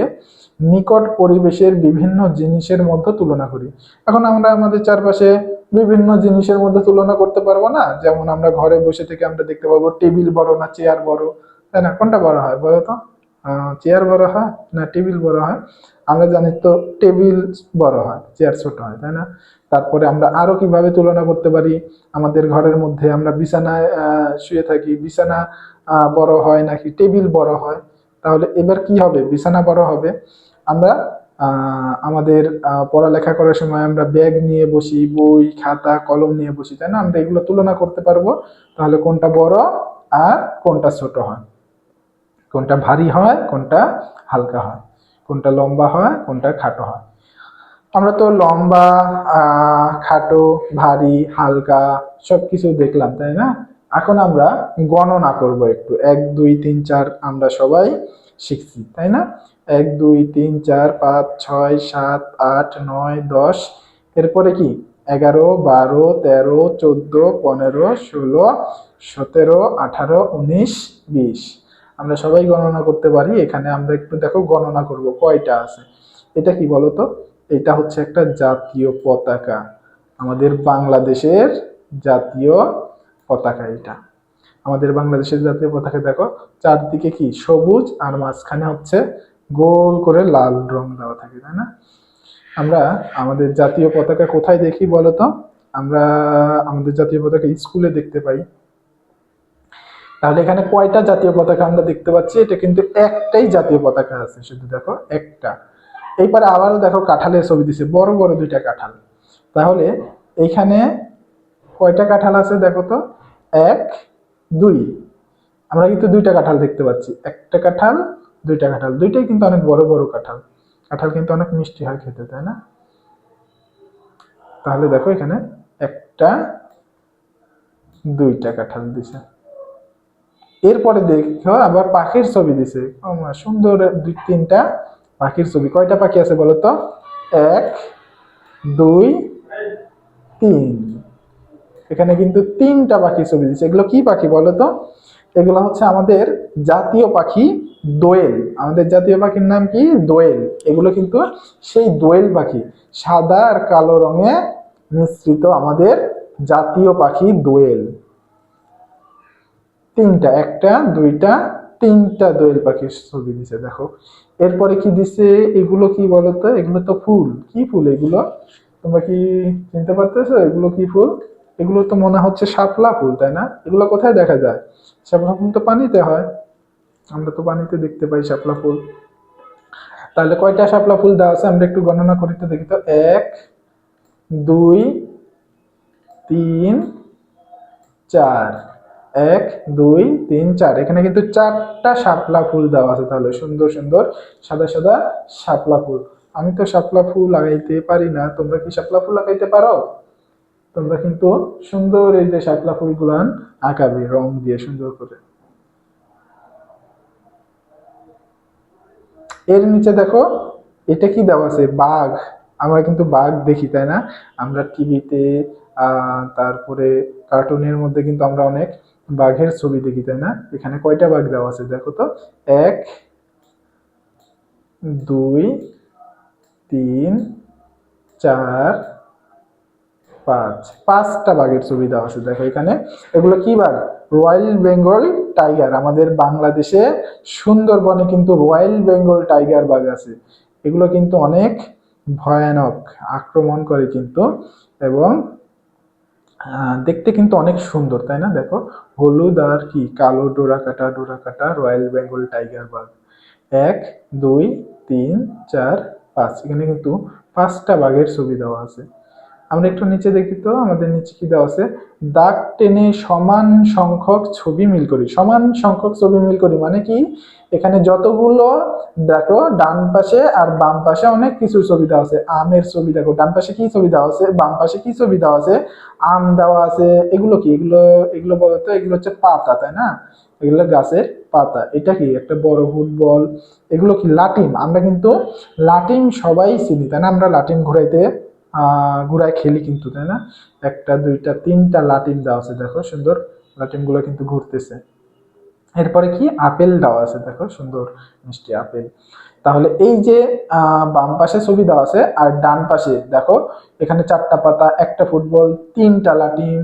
নিকট পরিবেশের বিভিন্ন জিনিসের মধ্যে তুলনা করি। এখন আমরা আমাদের চারপাশে বিভিন্ন জিনিসের মধ্যে তুলনা করতে পারবো না? যেমন আমরা ঘরে বসে থেকে আমরা দেখতে পাবো টেবিল বড় না চেয়ার বড়, তাই না? কোনটা বড় হয় বলো তো? চেয়ার বড় হয় না টেবিল বড় হয়? আমরা জানি তো টেবিল বড় হয়, চেয়ার ছোট হয়, তাই না? তারপরে আমরা আরো কিভাবে তুলনা করতে পারি, আমাদের ঘরের মধ্যে আমরা বিছানায় শুয়ে থাকি, বিছানা বড় হয় নাকি টেবিল বড় হয়? তাহলে এবার কি হবে, বিছানা বড় হবে। আমরা আমাদের পড়ালেখা করার সময় আমরা ব্যাগ নিয়ে বসি, বই খাতা কলম নিয়ে বসি, তাই না? আমরা এগুলো তুলনা করতে পারবো, তাহলে কোনটা বড় আর কোনটা ছোট হয়, কোনটা ভারী হয় কোনটা হালকা হয়, কোনটা লম্বা হয় কোনটা খাটো হয়। আমরা তো লম্বা, খাটো, ভারী, হালকা সবকিছু দেখলাম, তাই না? এখন আমরা গণনা করব একটু, 1 2 3 4 আমরা সবাই শিখছি, তাই না? 1 2 3 4 5 6 7 8 9 10, এরপরে কি 11 12 13 14 15 16 17 18 19 20। আমরা সবাই গণনা করতে পারি। এখানে আমরা একটু দেখো গণনা করব কয়টা আছে। এটা কি বলতো, এটা হচ্ছে একটা জাতীয় পতাকা, আমাদের বাংলাদেশের জাতীয় পতাকা। এটা আমাদের বাংলাদেশের জাতীয় পতাকা, দেখো চারদিকে কি সবুজ আর মাঝখানে হচ্ছে গোল করে লাল রং দেওয়া থাকে, তাই না? আমরা আমাদের জাতীয় পতাকা কোথায় দেখি বলতো? আমরা আমাদের জাতীয় পতাকা স্কুলে দেখতে পাই। তাহলে এখানে কয়টা জাতীয় পতাকা আমরা দেখতে পাচ্ছি? এটা কিন্তু একটাই জাতীয় পতাকা আছে, শুধু দেখো একটা। এইবারে আবারও দেখো কাঁঠালের ছবি দিছে, বড় বড় 2টা কাঁঠাল। তাহলে এইখানে কয়টা কাঁঠাল আছে দেখো তো, 1 2। আমরা কিন্তু 2টা কাঁঠাল দেখতে পাচ্ছি, একটা কাঁঠাল 2টা কাঁঠাল, দুইটাই কিন্তু অনেক বড় বড় কাঁঠাল। কাঁঠাল কিন্তু অনেক মিষ্টি হয় খেতে, তাই না? তাহলে দেখো এখানে একটা 2টা কাঁঠাল দিছে। এরপরে দেখো আবার পাখির ছবি দিছে, সুন্দর 2 3টা পাখির ছবি। কয়টা পাখি আছে বলতো? 1 2 3। এখানে কিন্তু 3টা পাখি ছবি দিচ্ছে। এগুলো কি পাখি বলতো? এগুলো হচ্ছে আমাদের জাতীয় পাখি দোয়েল। আমাদের জাতীয় পাখির নাম কি? দোয়েল। এগুলো কিন্তু সেই দোয়েল পাখি, সাদা আর কালো রঙে মিশ্রিত আমাদের জাতীয় পাখি দোয়েল। 3টা, 1 2 3টা দোয়েল পাখির ছবি দিছে দেখো। এরপরে কি দিছে, এগুলো কি বলতো? এগুলো তো ফুল। কি ফুল এগুলো? তোমরা কি চিনতে পারতেছো এগুলো কি ফুল? এগুলো তো মনে হচ্ছে শাপলা ফুল, তাই না? এগুলো কোথায় দেখা যায়? শাপলা ফুল তো পানিতে হয়, আমরা তো পানিতে দেখতে পাই শাপলা ফুল। তাহলে কয়টা শাপলা ফুল দেওয়া আছে আমরা একটু গণনা করতে দেখি তো। 1 2 3 4। এক, দুই, তিন, চার। এখানে কিন্তু চারটা শাপলা ফুল দেওয়া আছে, তাহলে সুন্দর সুন্দর সাদা সাদা শাপলা ফুল। আমি তো শাপলা ফুল লাগাইতে পারি না, তোমরা কি শাপলা ফুল লাগাইতে পারো? তোমরা কিন্তু সুন্দর এই যে শাপলা ফুল গুলান আঁকাবে রং দিয়ে সুন্দর করে। এর নিচে দেখো এটা কি দেওয়া আছে, বাঘ। আমরা কিন্তু বাঘ দেখি, তাই না? আমরা টিভিতে, তারপরে কার্টুনের মধ্যে কিন্তু আমরা অনেক বাঘের ছবি দেখি, তাই না? এখানে কয়টা বাঘ দেওয়া আছে দেখো তো। এক, দুই, তিন, চার, পাঁচ। পাঁচটা বাঘের ছবি দেওয়া আছে দেখো এখানে। এগুলো কি বাঘ? Royal Bengal tiger. আমাদের বাংলাদেশে সুন্দরবনে কিন্তু রয়্যাল বেঙ্গল টাইগার বাঘ আছে। এগুলো কিন্তু অনেক ভয়ানক, আক্রমণ করে কিন্তু, এবং দেখতে কিন্তু অনেক সুন্দর, তাই না? দেখো হলুদ আর কি কালো ডোরা কাটা রয়্যাল বেঙ্গল টাইগার বাঘ। এক, দুই, তিন, চার, পাঁচ। এখানে কিন্তু পাঁচটা বাঘের ছবি দেওয়া আছে। আমরা একটু নিচে দেখি তো, আমাদের নিচে কি দেওয়া আছে। দাগ টেনে সমান সংখ্যক ছবি মিল করি। সমান সংখ্যক ছবি মিল করি মানে কি? এখানে যতগুলো দেখো ডান পাশে আর বাম পাশে অনেক কিছু ছবি দেওয়া আছে। আমের ছবি দেখো, ডান পাশে কি ছবি দেওয়া আছে, বাম পাশে কি ছবি দেওয়া আছে। আম দেওয়া আছে। এগুলো কি? এগুলো এগুলো বলতো, এগুলো হচ্ছে পাতা, তাই না? এগুলো গাছের পাতা। এটা কি? একটা বড় ফুটবল। এগুলো কি? লাটিম। আমরা কিন্তু লাটিম সবাই চিনি, তাই না? আমরা লাটিম ঘুরাইতে ঘুরায় খেলি কিন্তু, তাই না? একটা, দুইটা, তিনটা লাটিম দেওয়া আছে দেখো সুন্দর। লাটিম গুলো কিন্তু ঘুরতেছে। এরপরে কি? আপেল দেওয়া আছে দেখো, সুন্দর মিষ্টি আপেল। তাহলে এই যে বাম পাশে ছবি দেওয়া আছে আর ডান পাশে দেখো, এখানে চারটা পাতা, একটা ফুটবল, তিনটা লাটিম,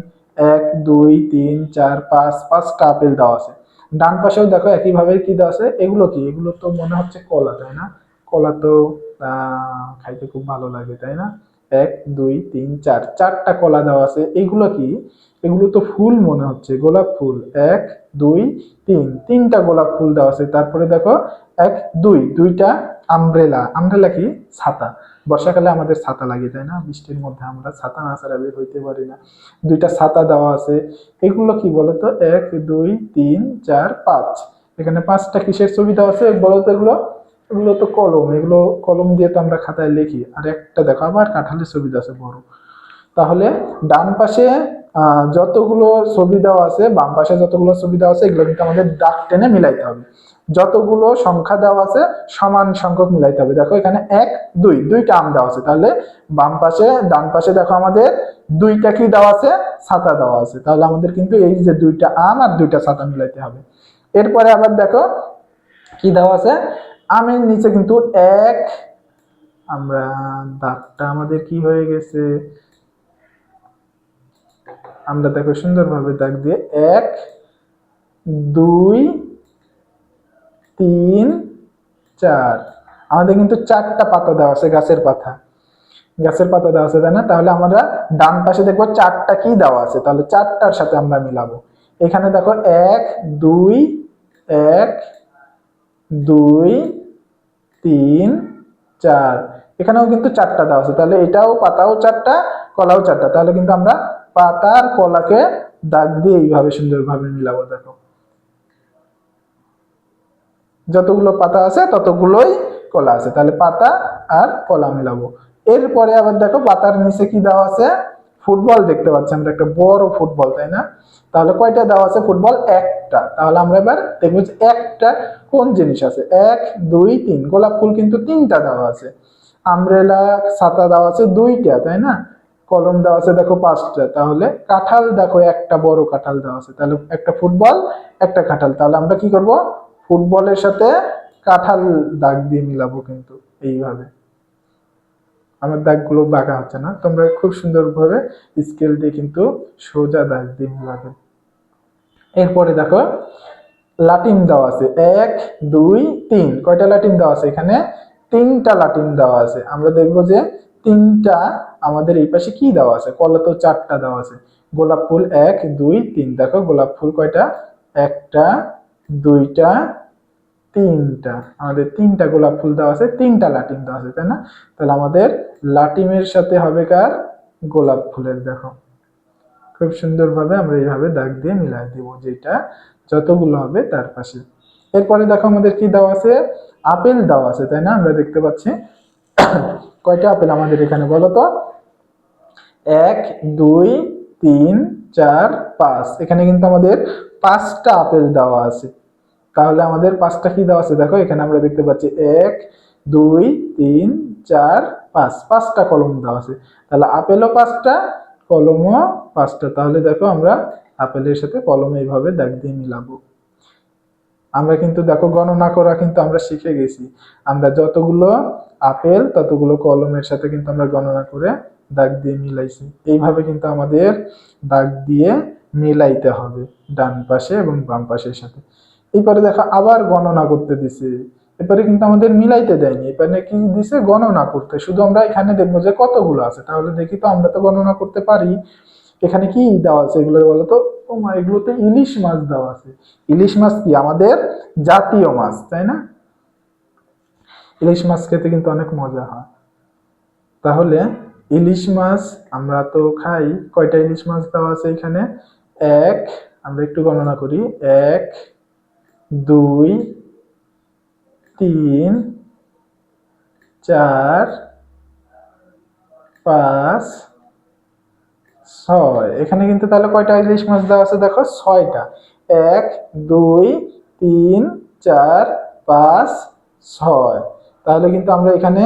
এক, দুই, তিন, চার, পাঁচ। পাঁচটা আপেল দেওয়া আছে। ডান পাশেও দেখো একইভাবে কি দেওয়া আছে। এগুলো কি? এগুলো তো মনে হচ্ছে কলা, তাই না? কলা তো খাইতে খুব ভালো লাগে, তাই না? এক, দুই, তিন, চার। চারটা কলা দেওয়া আছে। এগুলো কি? এগুলো তো ফুল মনে হচ্ছে, গোলাপ ফুল। এক, দুই, তিন। তিনটা গোলাপ ফুল দেওয়া আছে। তারপরে দেখো এক, দুই, দুইটা আমব্রেলা। আমব্রেলা কি? ছাতা। বর্ষাকালে আমাদের ছাতা লাগে, তাই না? বৃষ্টির মধ্যে আমরা ছাতা না ছাড়া বের হইতে পারি না। দুইটা ছাতা দেওয়া আছে। এগুলো কি বলতো? এক, দুই, তিন, চার, পাঁচ। এখানে পাঁচটা কিসের ছবি দেওয়া আছে বলতো এগুলো? এগুলো তো কলম। এগুলো কলম দিয়ে তো আমরা খাতায় লিখি। আর একটা দেখো আবার কাঁঠালের ছবি দেওয়া আছে বড়। তাহলে ডান পাশে যতগুলো ছবি দেওয়া আছে, বাম পাশে যতগুলো ছবি দেওয়া আছে, এগুলো কিন্তু আমাদের দাগ টেনে মিলাইতে হবে। যতগুলো সংখ্যা দেওয়া আছে সমান সংখ্যক মিলাইতে হবে। দেখো এখানে এক, দুই, দুইটা আম দেওয়া আছে। তাহলে বাম পাশে ডান পাশে দেখো আমাদের দুইটা কি দেওয়া আছে? ছাতা দেওয়া আছে। তাহলে আমাদের কিন্তু এই যে দুইটা আম আর দুইটা ছাতা মিলাইতে হবে। এরপরে আবার দেখো কি দেওয়া আছে। আমের নিচে কিন্তু এক, আমরা দাগটা আমাদের কি হয়ে গেছে, আমরা দেখো সুন্দরভাবে দাগ দিয়ে এক, দুই, তিন, চার। আমাদের কিন্তু চারটা পাতা দেওয়া আছে, গাছের পাতা। গাছের পাতা দেওয়া আছে, তাই না? তাহলে আমরা ডান পাশে দেখবো চারটা কি দেওয়া আছে, তাহলে চারটার সাথে আমরা মিলাবো। এখানে দেখো এক, দুই, এক, দুই, তিন, চার। এখানেও কিন্তু চারটা দেওয়া আছে। তাহলে এটাও পাতাও চারটা, কলাও চারটা। তাহলে কিন্তু আমরা পাতা আর কলাকে দাগ দিয়ে এইভাবে সুন্দরভাবে মিলাবো। দেখো যতগুলো পাতা আছে ততগুলোই কলা আছে। তাহলে পাতা আর কলা মিলাবো। এরপরে আবার দেখো পাতার নিচে কি দেওয়া আছে? ফুটবল দেখতে পাচ্ছি আমরা, একটা বড় ফুটবল, তাই না? তাহলে কয়টা দেওয়া আছে ফুটবল? একটা। তাহলে আমরা এবার দেখবো যে একটা কোন জিনিস আছে। এক, দুই, তিন। গোলাপ ফুল কিন্তু তিনটা দেওয়া আছে। আমব্রেলা ছাতা দেওয়া আছে দুইটা, তাই না? কলম দেওয়া আছে দেখো পাঁচটা। তাহলে কাঁঠাল দেখো একটা বড় কাঁঠাল দেওয়া আছে। তাহলে একটা ফুটবল, একটা কাঁঠাল। তাহলে আমরা কি করব? ফুটবলের সাথে কাঁঠাল দাগ দিয়ে মিলাবো কিন্তু এইভাবে। আমার দাগগুলো বাঁকা হচ্ছে না, তোমরা খুব সুন্দরভাবে স্কেল দিয়ে কিন্তু সোজা দাগ দিয়ে মিলাবে। এরপরে দেখো লাটিম দেওয়া আছে এক, দুই, তিন। কয়টা লাটিম দেওয়া আছে? এখানে তিনটা লাটিম দেওয়া আছে। আমরা দেখবো যে তিনটা আমাদের এই পাশে কি দেওয়া আছে? কলা তো চারটা দেওয়া আছে। গোলাপ ফুল এক, দুই, তিন। দেখো গোলাপ ফুল কয়টা? একটা, দুইটা, তিনটা। আমাদের তিনটা গোলাপ ফুল দেওয়া আছে, তিনটা লাটিম দেওয়া আছে, তাই না? তাহলে আমাদের লাটিমের সাথে হবে কার? গোলাপ ফুলের। দেখো খুব সুন্দরভাবে আমরা এইভাবে দাগ দিয়ে মিলাই দিব, যেটা যতগুলো হবে তার পাশে। এরপরে দেখো আমাদের কি দেওয়া আছে, আপেল দেওয়া আছে, তাই না? আমরা দেখতে পাচ্ছি কয়টা আপেল আমাদের এখানে বলো তো? 1 2 3 4 5। এখানে কিন্তু আমাদের 5টা আপেল দেওয়া আছে। তাহলে আমাদের 5টা কি দেওয়া আছে দেখো, এখানে আমরা দেখতে পাচ্ছি 1 2 3 4 5, 5টা কলম দেওয়া আছে। তাহলে আপেলও 5টা, কলমও 5টা। তাহলে দেখো আমরা আপেলের সাথে কলম এইভাবে দাগ দিয়ে মিলাবো। আমরা কিন্তু দেখো গণনা করা কিন্তু আমরা শিখে গেছি। আমরা যতগুলো আপেল ততগুলো কলমের সাথে কিন্তু আমরা গণনা করে দাগ দিয়ে মিলাইছি। এইভাবে কিন্তু আমাদের দাগ দিয়ে মিলাইতে হবে ডান পাশে এবং বাম পাশের সাথে। এরপরে দেখো আবার গণনা করতে দিছে। এরপরে কিন্তু আমাদের মিলাইতে দেয়নি, এখানে কি দিছে, গণনা করতে। শুধু আমরা এখানে দেখবো যে কতগুলো আছে। তাহলে দেখি তো, আমরা তো গণনা করতে পারি। এখানে কি দেওয়া আছে এগুলো বলতো? ও মা, এগুলোতে ইলিশ মাছ দেওয়া আছে। ইলিশ মাছ কি আমাদের জাতীয় মাছ, তাই না? ইলিশ মাছ খেতে কিন্তু অনেক মজা হয়। তাহলে ইলিশ মাছ আমরা তো খাই। কয়টা ইলিশ মাছ দেওয়া আছে এখানে? এক, আমরা একটু গণনা করি, 1 2 3 4 5 6। এখানে কিন্তু তাহলে কয়টা ইলিশ মাছ দেওয়া আছে দেখো? 6টা। 1 2 3 4 5 6। তাহলে কিন্তু আমরা এখানে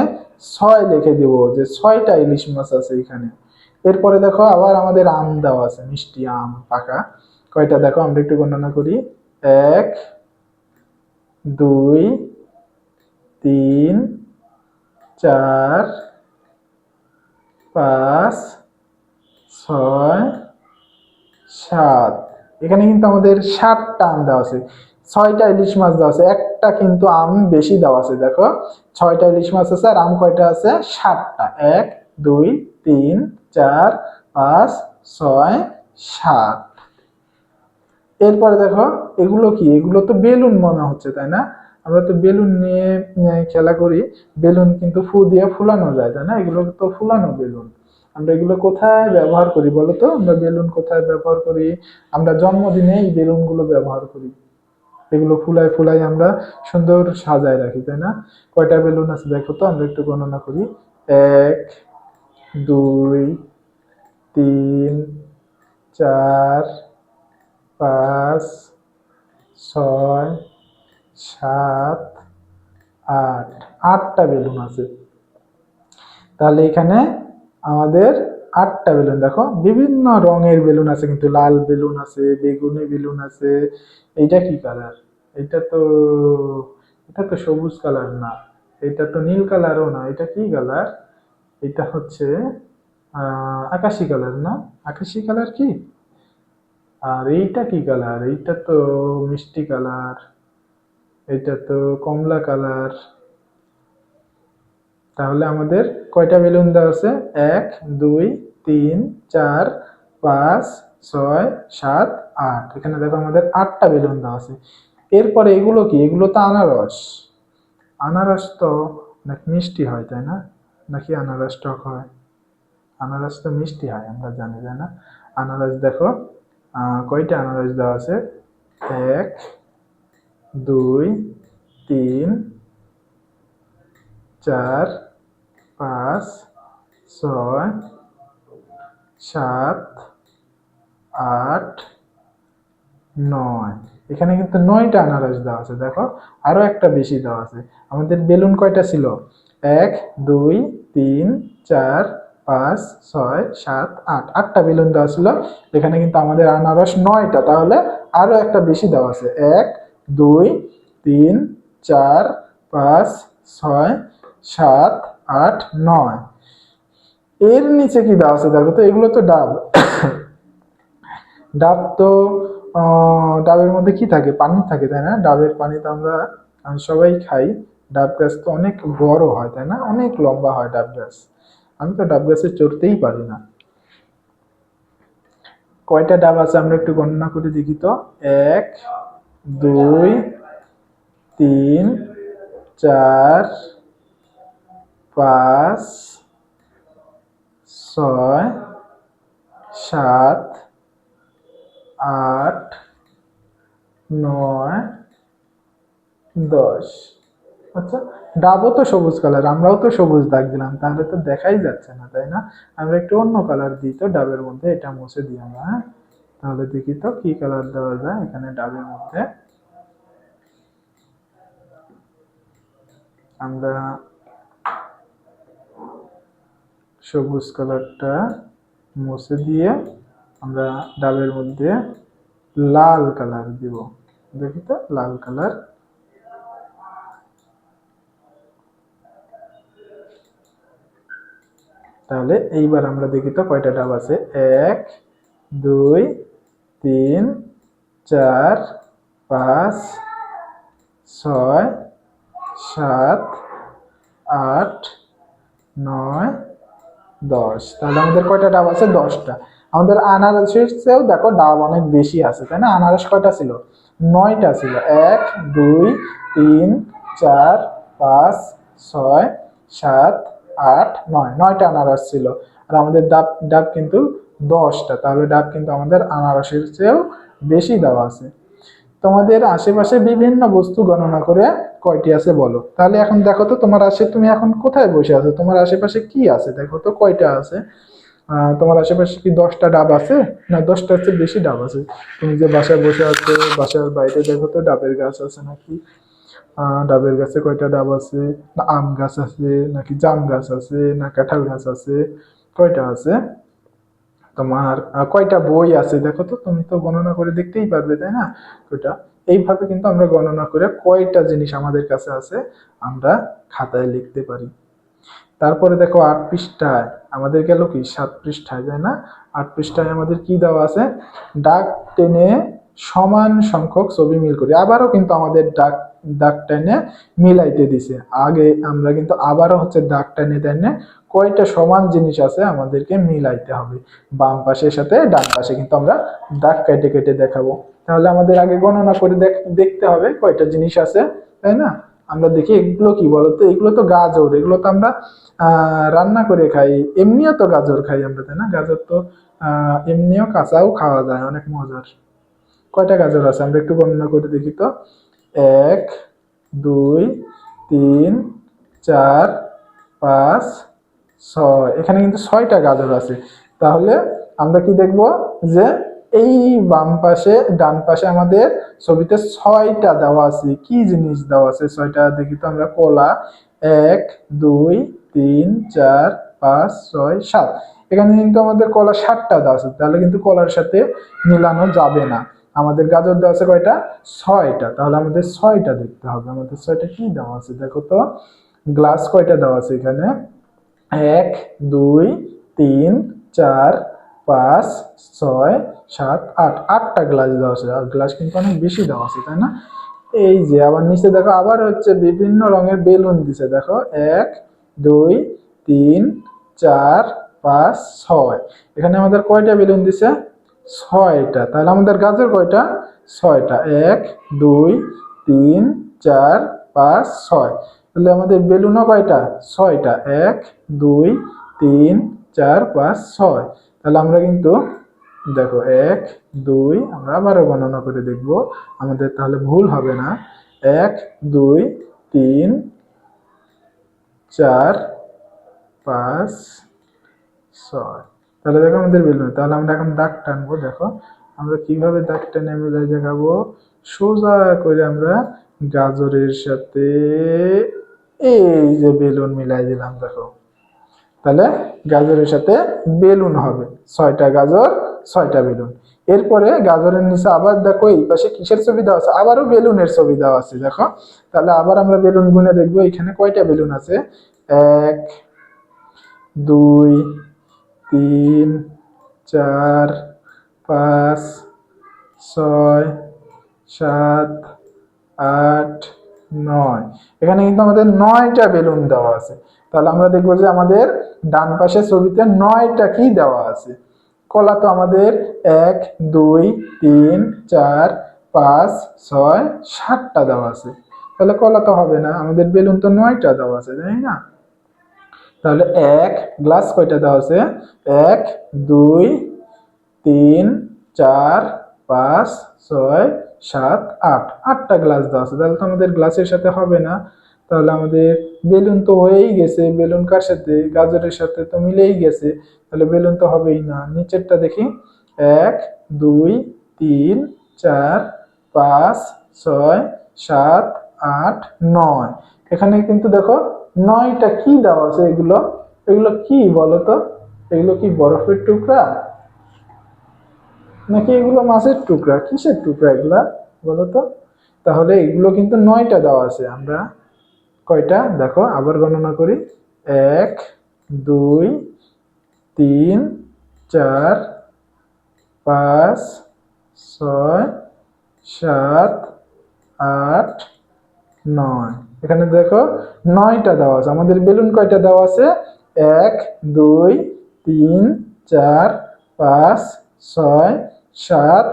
6 লিখে দিব, যে 6টা ইলিশ মাছ আছে এখানে। এরপরে দেখো আবার আমাদের আম দেওয়া আছে, মিষ্টি আম পাকা। কয়টা দেখো, আমরা একটু গণনা করি, 1 2 3 4 5 6 7। এখানে কিন্তু আমাদের 7টা আম দেওয়া আছে। 6টা ইলিশ মাছ দেওয়া আছে, একটা কিন্তু আম বেশি দেওয়া আছে। দেখো 6টা ইলিশ মাছ আছে, আর আম কয়টা আছে? 7টা। 1 2 3 4 5 6 7। এরপরে দেখো এগুলো কি, এগুলো তো বেলুন মনে হচ্ছে, তাই না? আমরা তো বেলুন নিয়ে খেলা করি। বেলুন কিন্তু ফু দিয়ে ফুলানো যায়, তাই না? এগুলো তো ফুলানো বেলুন। আমরা এগুলো কোথায় ব্যবহার করি বলো তো? আমরা বেলুন কোথায় ব্যবহার করি? আমরা জন্মদিনে এই বেলুন গুলো ব্যবহার করি। এগুলো ফুলাই ফুলাই আমরা সুন্দর সাজায় রাখি, তাই না? কয়টা বেলুন আছে দেখো তো, আমরা একটু গণনা করি, 1 2 3 4 5 6 7 8। 8টা বেলুন আছে। তাহলে এখানে আমাদের 8টা বেলুন। দেখো বিভিন্ন রঙের বেলুন আছে, কিন্তু লাল বেলুন আছে, বেগুনি বেলুন আছে। এইটা কি কালার? এটা তো এটা তো সবুজ কালার না, এটা তো নীল কালারও না। এটা কি কালার? এটা হচ্ছে আকাশি কালার না? আকাশি কালার কি? আর এইটা কি কালার? এইটা তো মিষ্টি কালার, এটা তো কমলা কালার। তাহলে আমাদের কয়টা বেলুন দেওয়া আছে? 1 2 3 4 5 6 7 8। এখানে দেখো আমাদের 8টা বেলুন দেওয়া আছে। এরপরে এগুলো কি? এগুলো তো আনারস। আনারস তো নাকি মিষ্টি হয়, তাই না? নাকি আনারস টক হয়? আনারস তো মিষ্টি হয়, আমরা জানি, তাই না? আনারস দেখো কয়টা আনারস দেওয়া আছে? 1 2 3 4 5 6 7 8 9। এখানে কিন্তু 9টা আনারস দেওয়া আছে। দেখো আরো একটা বেশি দেওয়া আছে। আমাদের বেলুন কয়টা ছিল? 1 2 3 4 5 6 7 8। 8টা বেলুন দেওয়া ছিল। এখানে কিন্তু আমাদের আনারস 9টা। তাহলে আরো একটা বেশি দেওয়া আছে, 1 2 3 4 5 6 7 8 9। এর নিচে কি দেওয়া আছে দেখো তো? এগুলো তো ডাব। ডাব তো ডাবের মধ্যে কি থাকে? পানি থাকে, তাই না? ডাবের পানি তো আমরা সবাই খাই। ডাব গাছ তো অনেক বড় হয়, তাই না? অনেক লম্বা হয় ডাব গাছ। আমি তো ডাব গাছে চড়তেই পারি না। কয়টা ডাব আছে আমরা একটু গণনা করে দেখি তো। 1 2 3 4 5 6 7 8, 9, 10। আচ্ছা, ডাবও তো সবুজ কালার, আমরাও তো সবুজ দাগ দিলাম, তাহলে তো দেখাই যাচ্ছে না, তাই না? আমরা একটু অন্য কালার দিই তো ডাবের মধ্যে, এটা মুছে দিই আমরা, হ্যাঁ? তাহলে দেখি তো কি কালার দেওয়া যায় এখানে ডাবের মধ্যে। আমরা সবুজ কালারটা মুছে দিয়ে আমরা ডাবের মধ্যে লাল কালার দিব। দেখি তো লাল কালার। তাহলে এইবার আমরা দেখি তো কয়টা ডাব আছে। 1, 2, 3, 4, 5, 6, 7, 8, 9, 10। তাহলে আমাদের কয়টা ডাব আছে? 10টা। আমাদের আনারসের চেয়েও দেখো ডাব অনেক বেশি আছে, তাই না? আনারস কয়টা ছিল? 9টা ছিল। 1, 2, 3, 4, 5, 6, 7, 8, 9, 9টা আনারস ছিল। আর আমাদের ডাব ডাব কিন্তু 10টা। তাহলে ডাব কিন্তু আমাদের আনারসের চেয়েও বেশি দেওয়া আছে। তোমাদের আশেপাশে বিভিন্ন বস্তু গণনা করে কয়টি আছে বলো। তাহলে এখন দেখো তো তোমার তুমি এখন কোথায় বসে আছো, তোমার আশেপাশে কি আছে দেখো তো কয়টা আছে। তোমার আশেপাশে কি 10টা ডাব আছে, না 10টার চেয়ে বেশি ডাব আছে? তুমি যে বাসায় বসে আছো, বাসার বাইরে দেখো তো ডাবের গাছ আছে নাকি। ডাবের গাছে কয়টা ডাব আছে, না আম গাছ আছে নাকি জাম গাছ আছে না কাঁঠাল গাছ আছে, কয়টা আছে? তোমার কয়টা বই আছে দেখো তো, তুমি তো গণনা করে দেখতেই পারবে, তাই না? ওইটা এইভাবে কিন্তু আমরা গণনা করে কয়টা জিনিস আমাদের কাছে আছে আমরা খাতায় লিখতে পারি। তারপরে দেখো 8 পৃষ্ঠায় আমাদের গেল কি 7 পৃষ্ঠায়, তাই না? 8 পৃষ্ঠায় আমাদের কি দেওয়া আছে? দাগ টেনে সমান সংখ্যক ছবি মিল করি। আবারও কিন্তু আমাদের দাগ টেনে মিলাইতে দিছে। আগে আমরা কিন্তু আবারও হচ্ছে দাগ টেনে টেনে কয়টা সমান জিনিস আছে আমাদেরকে মিলাইতে হবে। বাম পাশের সাথে ডান পাশে কিন্তু আমরা দাগ কেটে কেটে দেখাবো। তাহলে আমাদের আগে গণনা করে দেখতে হবে কয়টা জিনিস আছে, তাই না? আমরা দেখি এগুলো কি বলতো, এগুলো তো গাজর, এগুলো তো আমরা রান্না করে খাই, এমনিও তো গাজর খাই আমরা, তাই না? গাজর তো এমনিও কাঁচাও খাওয়া যায়, অনেক মজার। কয়টা গাজর আছে আমরা একটু গণনা করে দেখি তো। 1, 2, 3, 4, 5, 6। এখানে কিন্তু 6টা গাজর আছে। তাহলে আমরা কি দেখব যে এই বাম পাশে ডান পাশে আমাদের ছবিতে 6টা দেওয়া আছে। কি জিনিস দেওয়া আছে 6টা দেখি তো আমরা। কলা 1, 2, 3, 4, 5, 6, 7। এখানে কিন্তু আমাদের কলা 7টা দেওয়া আছে, তাহলে কিন্তু কলার সাথে মিলানো যাবে না। আমাদের গাজর দেওয়া আছে কয়টা? 6টা। তাহলে আমাদের 6টা দেখতে হবে। আমাদের 6টা কি দেওয়া আছে দেখো তো। গ্লাস কয়টা দেওয়া আছে এখানে? 1, 2, 3, 4, 5, 6, 7, 8। 8টা গ্লাস দেওয়া আছে। আর গ্লাস কিন্তু অনেক বেশি দেওয়া আছে, তাই না? এই যে আবার নিচে দেখো আবার হচ্ছে বিভিন্ন রঙের বেলুন দিছে দেখো। 1, 2, 3, 4, 5, 6। এখানে আমাদের কয়টা বেলুন দিছে? 6টা। তাহলে আমাদের গাজর কয়টা? 6টা। 1, 2, 3, 4, 5, 6। তাহলে আমাদের বেলুনও কয়টা? 6টা। 1, 2, 3, 4, 5, 6। তাহলে আমরা কিন্তু দেখো 1, 2, আমরা আবারও গণনা করে দেখব, আমাদের তাহলে ভুল হবে না। 1, 2, 3, 4, 5, 6। তাহলে দেখো আমাদের বেলুন। তাহলে আমরা এখন দাগ টানবো। দেখো আমরা কিভাবে দাগ টেনে মিলাই দেখাবো। সোজা করে আমরা গাজরের সাথে এই যে বেলুন মিলাই দিলাম দেখো। তাহলে গাজরের সাথে বেলুন হবে। 6টা গাজর, 6টা বেলুন। এরপরে গাজরের নিচে আবার দেখো এই পাশে কিসের ছবি দেওয়া আছে? আবারও বেলুনের ছবি দেওয়া আছে দেখো। তাহলে আবার আমরা বেলুন গুনে দেখবো এখানে কয়টা বেলুন আছে। 1, 2, 3, 4, 5, 6, 7, 8, 9। এখানে কিন্তু আমাদের 9টা বেলুন দেওয়া আছে। তাহলে আমরা দেখবো যে আমাদের ডান পাশে ছবিতে 9টা কি দেওয়া আছে। কলা তো আমাদের 1, 2, 3, 4, 5, 6, 7টা দেওয়া আছে। তাহলে কলা তো হবে না, আমাদের বেলুন তো 9টা দেওয়া আছে, তাই না? তাহলে 1 গ্লাস কয়টা দেওয়া আছে? 1, 2, 3, 4, 5 6 7 8, 8টা গ্লাস দেওয়া আছে। তাহলে তো আমাদের গ্লাসের সাথে হবে না, তাহলে আমাদের বেলুন তো হয়েই গেছে। বেলুন কার সাথে? গাজরের সাথে তো মিলেই গেছে, তাহলে বেলুন তো হবেই না। নিচেরটা দেখি, 1 2 3 4 5 6 7 8 9। এখানে কিন্তু দেখো 9টা কি দেওয়া আছে। এগুলো এগুলো কি বলো তো? এগুলো কি বরফের টুকরা নাকি এগুলো মাছের টুকরা? কিসের টুকরা এগুলা বলতো? তাহলে এগুলো কিন্তু 9টা দেওয়া আছে। আমরা কয়টা দেখো আবার গণনা করি, 1 2 3 4 5 6 7 8 9। এখানে দেখো 9টা দেওয়া আছে। আমাদের বেলুন কয়টা দেওয়া আছে? 1 2 3 4 5 6 7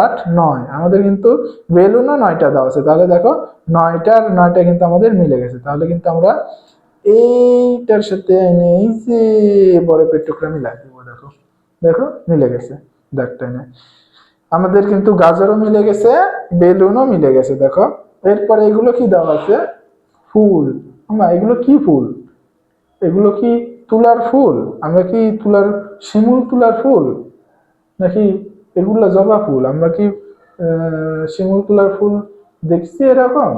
8 9। আমাদের কিন্তু বেলুনও 9টা দেওয়া আছে। তাহলে দেখো 9টার 9টা কিন্তু আমাদের মিলে গেছে। তাহলে কিন্তু আমরা এইটার সাথে এই যে বরফের টুকরা মিলাই দেবো। দেখো দেখো মিলে গেছে দাগটা এনে। আমাদের কিন্তু গাজরও মিলে গেছে, বেলুনও মিলে গেছে। দেখো এরপরে এগুলো কি দেওয়া আছে? ফুল। এগুলো কি ফুল? এগুলো কি তুলার ফুল? আমরা কি তুলার শিমুল তুলার ফুল নাকি এগুলো জবা ফুল? আমরা কি শিমুল তুলার ফুল দেখছি এরকম?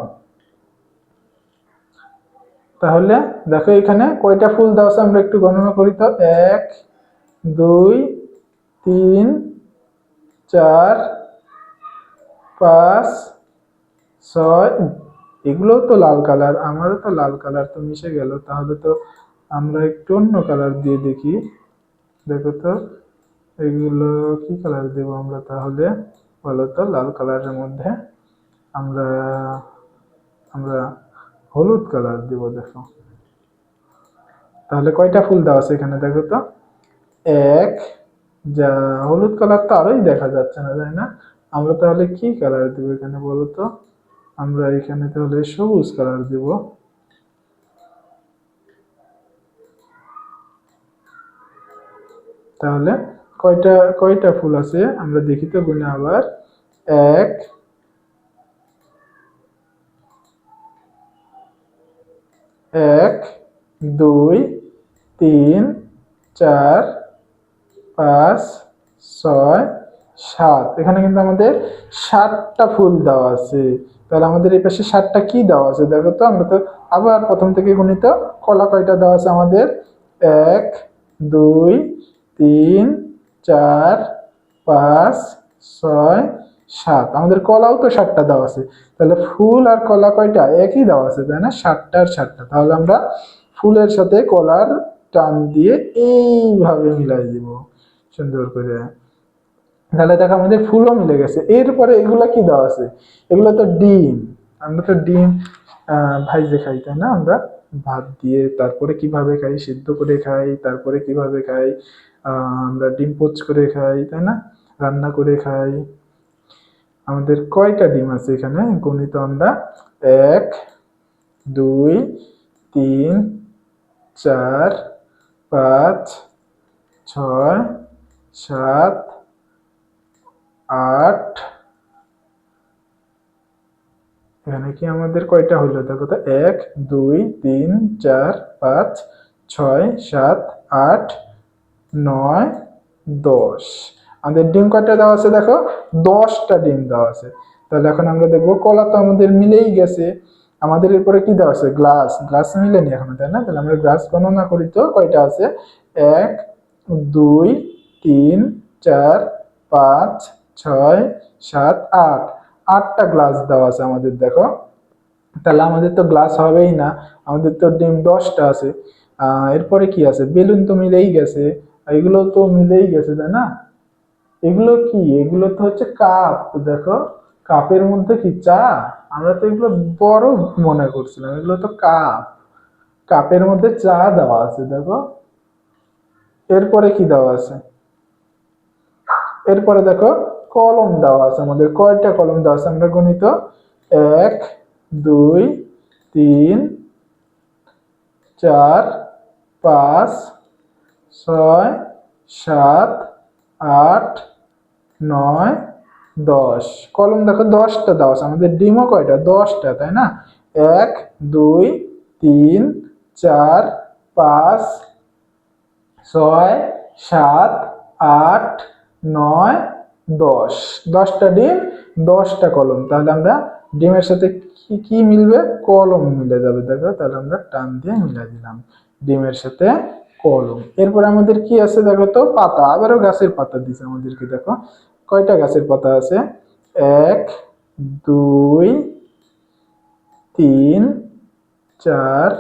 তাহলে দেখো এখানে কয়টা ফুল দেওয়া আছে আমরা একটু গণনা করি তো। 1 2 3 4 5 6। এগুলো তো লাল কালার, আমারও তো লাল কালার তো মিশে গেল। তাহলে তো আমরা একটু অন্য কালার দিয়ে দেখি। দেখো তো এগুলো কি কালার দেব আমরা তাহলে বলো তো? লাল কালারের মধ্যে আমরা আমরা হলুদ কালার দিব। দেখো তাহলে কয়টা ফুল দেওয়া আছে এখানে দেখো তো। 1 যা হলুদ কালার তো আরোই দেখা যাচ্ছে না, তাই না? আমরা তাহলে কি কালার দিব এখানে বলো তো? আমরা এখানে তাহলে সবুজ কালার দিব। তাহলে কয়টা কয়টা ফুল আছে আমরা দেখি তো গুনে আবার। 1 1 2 3 4 5 6 7। এখানে কিন্তু আমাদের 7টা ফুল দেওয়া আছে। তাহলে আমাদের এই পাশে 7টা কি দেওয়া আছে দেখো তো। আমরা তো আবার প্রথম থেকে গুনি তো। কলা কয়টা দেওয়া আছে আমাদের? 1 2 3 4 5 6 7। আমাদের কলাও তো 7টা দেওয়া আছে। তাহলে ফুল আর কলা কয়টা? একই দেওয়া আছে, তাই না? 7টা আর 7টা। তাহলে আমরা ফুলের সাথে কলার টান দিয়ে এইভাবে মিলাই দিব সুন্দর করে। তাহলে দেখো আমাদের ফুলও মিলে গেছে। এরপরে এগুলা কি দেওয়া আছে? এগুলো তো ডিম। আমরা তো ডিম ভাইজে খাই, তাই না? আমরা ভাত দিয়ে, তারপরে কিভাবে খাই? সিদ্ধ করে খাই, তারপরে কিভাবে খাই? আমরা ডিম পোচ করে খাই, তাই না? রান্না করে খাই। আমাদের কয়টা ডিম আছে এখানে গুনি তো আমরা। 1 2 3 4 5 6 7 8। এখানে কি আমাদের কয়টা হইলো দেখো তো। 1 2 3 4 5 6 7 8 9 10। আমাদের ডিম কয়টা দেওয়া আছে দেখো? 10টা ডিম দেওয়া আছে। তাহলে এখন আমরা দেখবো কলা তো আমাদের মিলেই গেছে। আমাদের এরপরে কি দেওয়া আছে? গ্লাস। গ্লাস মিলেনি এখনো, তাই না? তাহলে আমরা গ্লাস গণনা করি তো কয়টা আছে। 1 2 3 4 5 6 7 8। 8টা গ্লাস দেওয়া আছে আমাদের দেখো। তাহলে আমাদের তো গ্লাস হবেই না, আমাদের তো ডিম 10টা আছে। এরপরে কি আছে? বেলুন তো মিলেই গেছে, এগুলো তো মিলেই গেছে, তাই না? এগুলো কি? এগুলো তো হচ্ছে কাপ। দেখো কাপের মধ্যে কি চা? আমরা তো এগুলো বড় মনে করছিলাম, এগুলো তো কাপ। কাপের মধ্যে চা দেওয়া আছে দেখো। এরপরে কি দেওয়া আছে? এরপরে দেখো কলম দেওয়া আছে আমাদের। কয়টা কলম দেওয়া আছে আমরা গণিত। 1 2 3 4 5 6 7 8 9 10। কলম দেখো 10টা দেওয়া আছে, আমাদের ডিমও কয়টা? 10টা, তাই না? 1 2 3 4 5 6 7 8 9 10। 10টা ডিম, 10টা কলম। তাহলে আমরা ডিমের সাথে কি কি মিলবে? কলম মিলে যাবে। দেখো, তাহলে আমরা টান দিয়ে মিলাই দিলাম ডিমের সাথে কলম। এরপর আমাদের কি আছে দেখো তো? পাতা। আবারও গাছের পাতা দিছে আমাদেরকে। দেখো কয়টা গাছের পাতা আছে? 1 2 3 4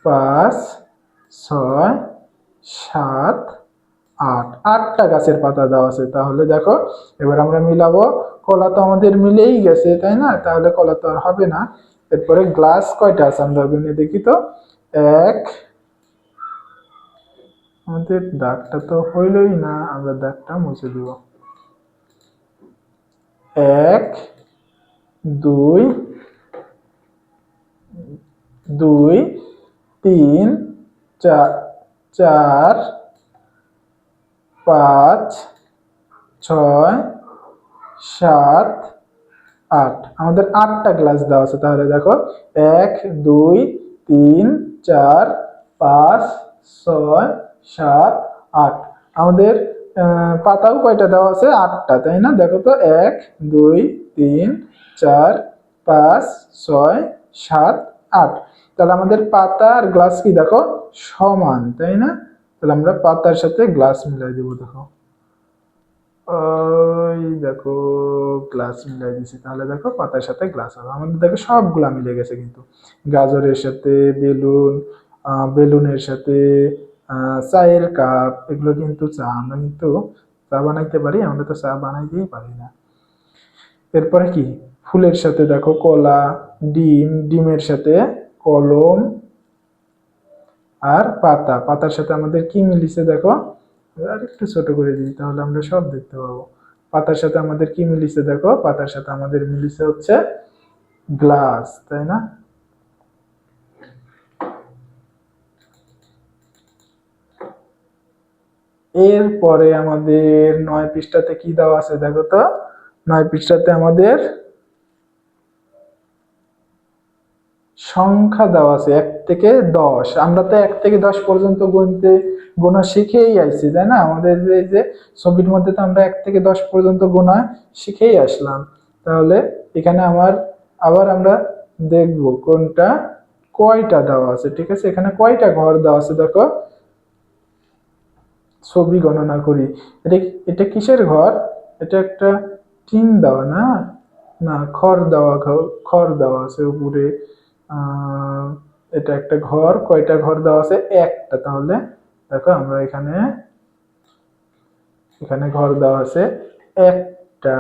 5 6 7 8। 8টা গাছের পাতা দেওয়া আছে। তাহলে দেখো, এবার আমরা মিলাবো। কলা তো আমাদের মিলেই গেছে, তাই না? তাহলে কলা তো আর হবে না। এরপরে গ্লাস কয়টা আছে আমরা গুনে দেখি তো। 1, আমাদের দাগটা তো হইলই না, আমরা দাগটা মুছে দিব। 1 2 2 3 4 4 5 6 7 8। আমাদের 8টা গ্লাস দেওয়া আছে। তাহলে দেখো, 1 2 3 4 5 6 7 8। আমাদের পাতাও কয়টা দেওয়া আছে? 8টা, তাই না? দেখো তো, 1 2 3 4 5 6 7 8। তাহলে আমাদের পাতা আর গ্লাস কি দেখো সমান, তাই না? তাহলে আমরা পাতার সাথে গ্লাস মিলাই দেবো। দেখো, ওই দেখো, গ্লাস মিলাই দিছি। তাহলে দেখো, পাতার সাথে গ্লাস হবে। আমাদের দেখো সবগুলা মিলে গেছে কিন্তু। গাজরের সাথে বেলুন, বেলুনের সাথে চায়ের কাপ, এগুলো কিন্তু চা। আমরা কিন্তু চা বানাইতে পারি, আমরা তো চা বানাইতেই পারি না। এরপরে কি? ফুলের সাথে দেখো কলা, ডিম, ডিমের সাথে কলম, আর পাতা। পাতার সাথে আমাদের কি মিলিছে দেখো। আর একটু ছোট করে দিই, তাহলে আমরা সব দেখতে পাবো। পাতার সাথে আমাদের কি মিলিছে দেখো। পাতার সাথে আমাদের মিলিছে হচ্ছে গ্লাস, তাই না? এরপরে আমাদের 9 পৃষ্ঠাতে কি দেওয়া আছে দেখো তো। 9 পৃষ্ঠাতে আমাদের সংখ্যা দেওয়া আছে 1 থেকে 10। আমরা তো 1 থেকে 10 পর্যন্ত গোনা শিখেই আইছি, তাই না? আমাদের এই যে ছবির মধ্যে তো আমরা 1 থেকে 10 পর্যন্ত গোনা শিখেই আসলাম। তাহলে এখানে আবার আমরা দেখব কোনটা কয়টা দেওয়া আছে। ঠিক আছে, এখানে কয়টা ঘর দেওয়া আছে দেখো। ছবি গণনা করি। এটা এটা কিসের ঘর? এটা একটা টিন দেওয়া না? না, খড় দেওয়া। খড় দেওয়া আছে উপরে। আহ এটা একটা ঘর। কয়টা ঘর দেওয়া আছে? একটা। তাহলে দেখো, আমরা এখানে এখানে ঘর দেওয়া আছে একটা।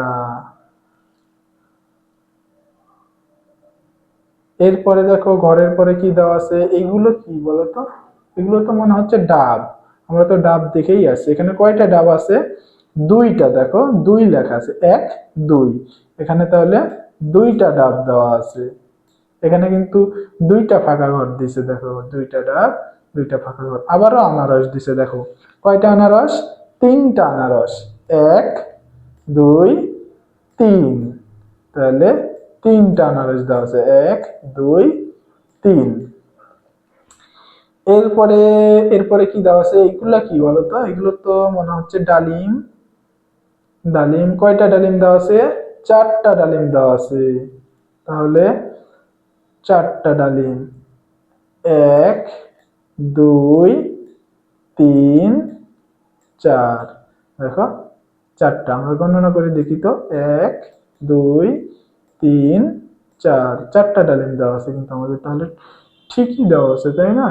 এরপরে দেখো, ঘরের পরে কি দেওয়া আছে? এইগুলো কি বলতো? এগুলো তো মনে হচ্ছে ডাব। আমরা তো ডাব দেখেই আসছি। এখানে কয়টা ডাব আছে? 2টা। দেখো, 2 লেখা আছে, 1 2। এখানে তাহলে 2টা ডাব দেওয়া আছে। এখানে কিন্তু 2টা ফাঁকা ঘর দিছে। দেখো, 2টা ডাব, 2টা ফাঁকা ঘর। আবারও আনারস দিছে। দেখো কয়টা আনারস? 3টা আনারস। 1 2 3। তাহলে 3টা আনারস দেওয়া আছে। 1 2 3। এরপরে এরপরে কি দেওয়া আছে? এগুলা কি বলতো? এগুলো তো মনে হচ্ছে ডালিম। ডালিম, কয়টা ডালিম দেওয়া আছে? 4টা ডালিম দেওয়া আছে। তাহলে 4টা ডালিম। 1 2 3 4। দেখো, 4টা। আমরা গণনা করে দেখি তো। 1 2 3 4। 4টা ডালিম দেওয়া আছে কিন্তু আমাদের। তাহলে ঠিকই দেওয়া আছে, তাই না?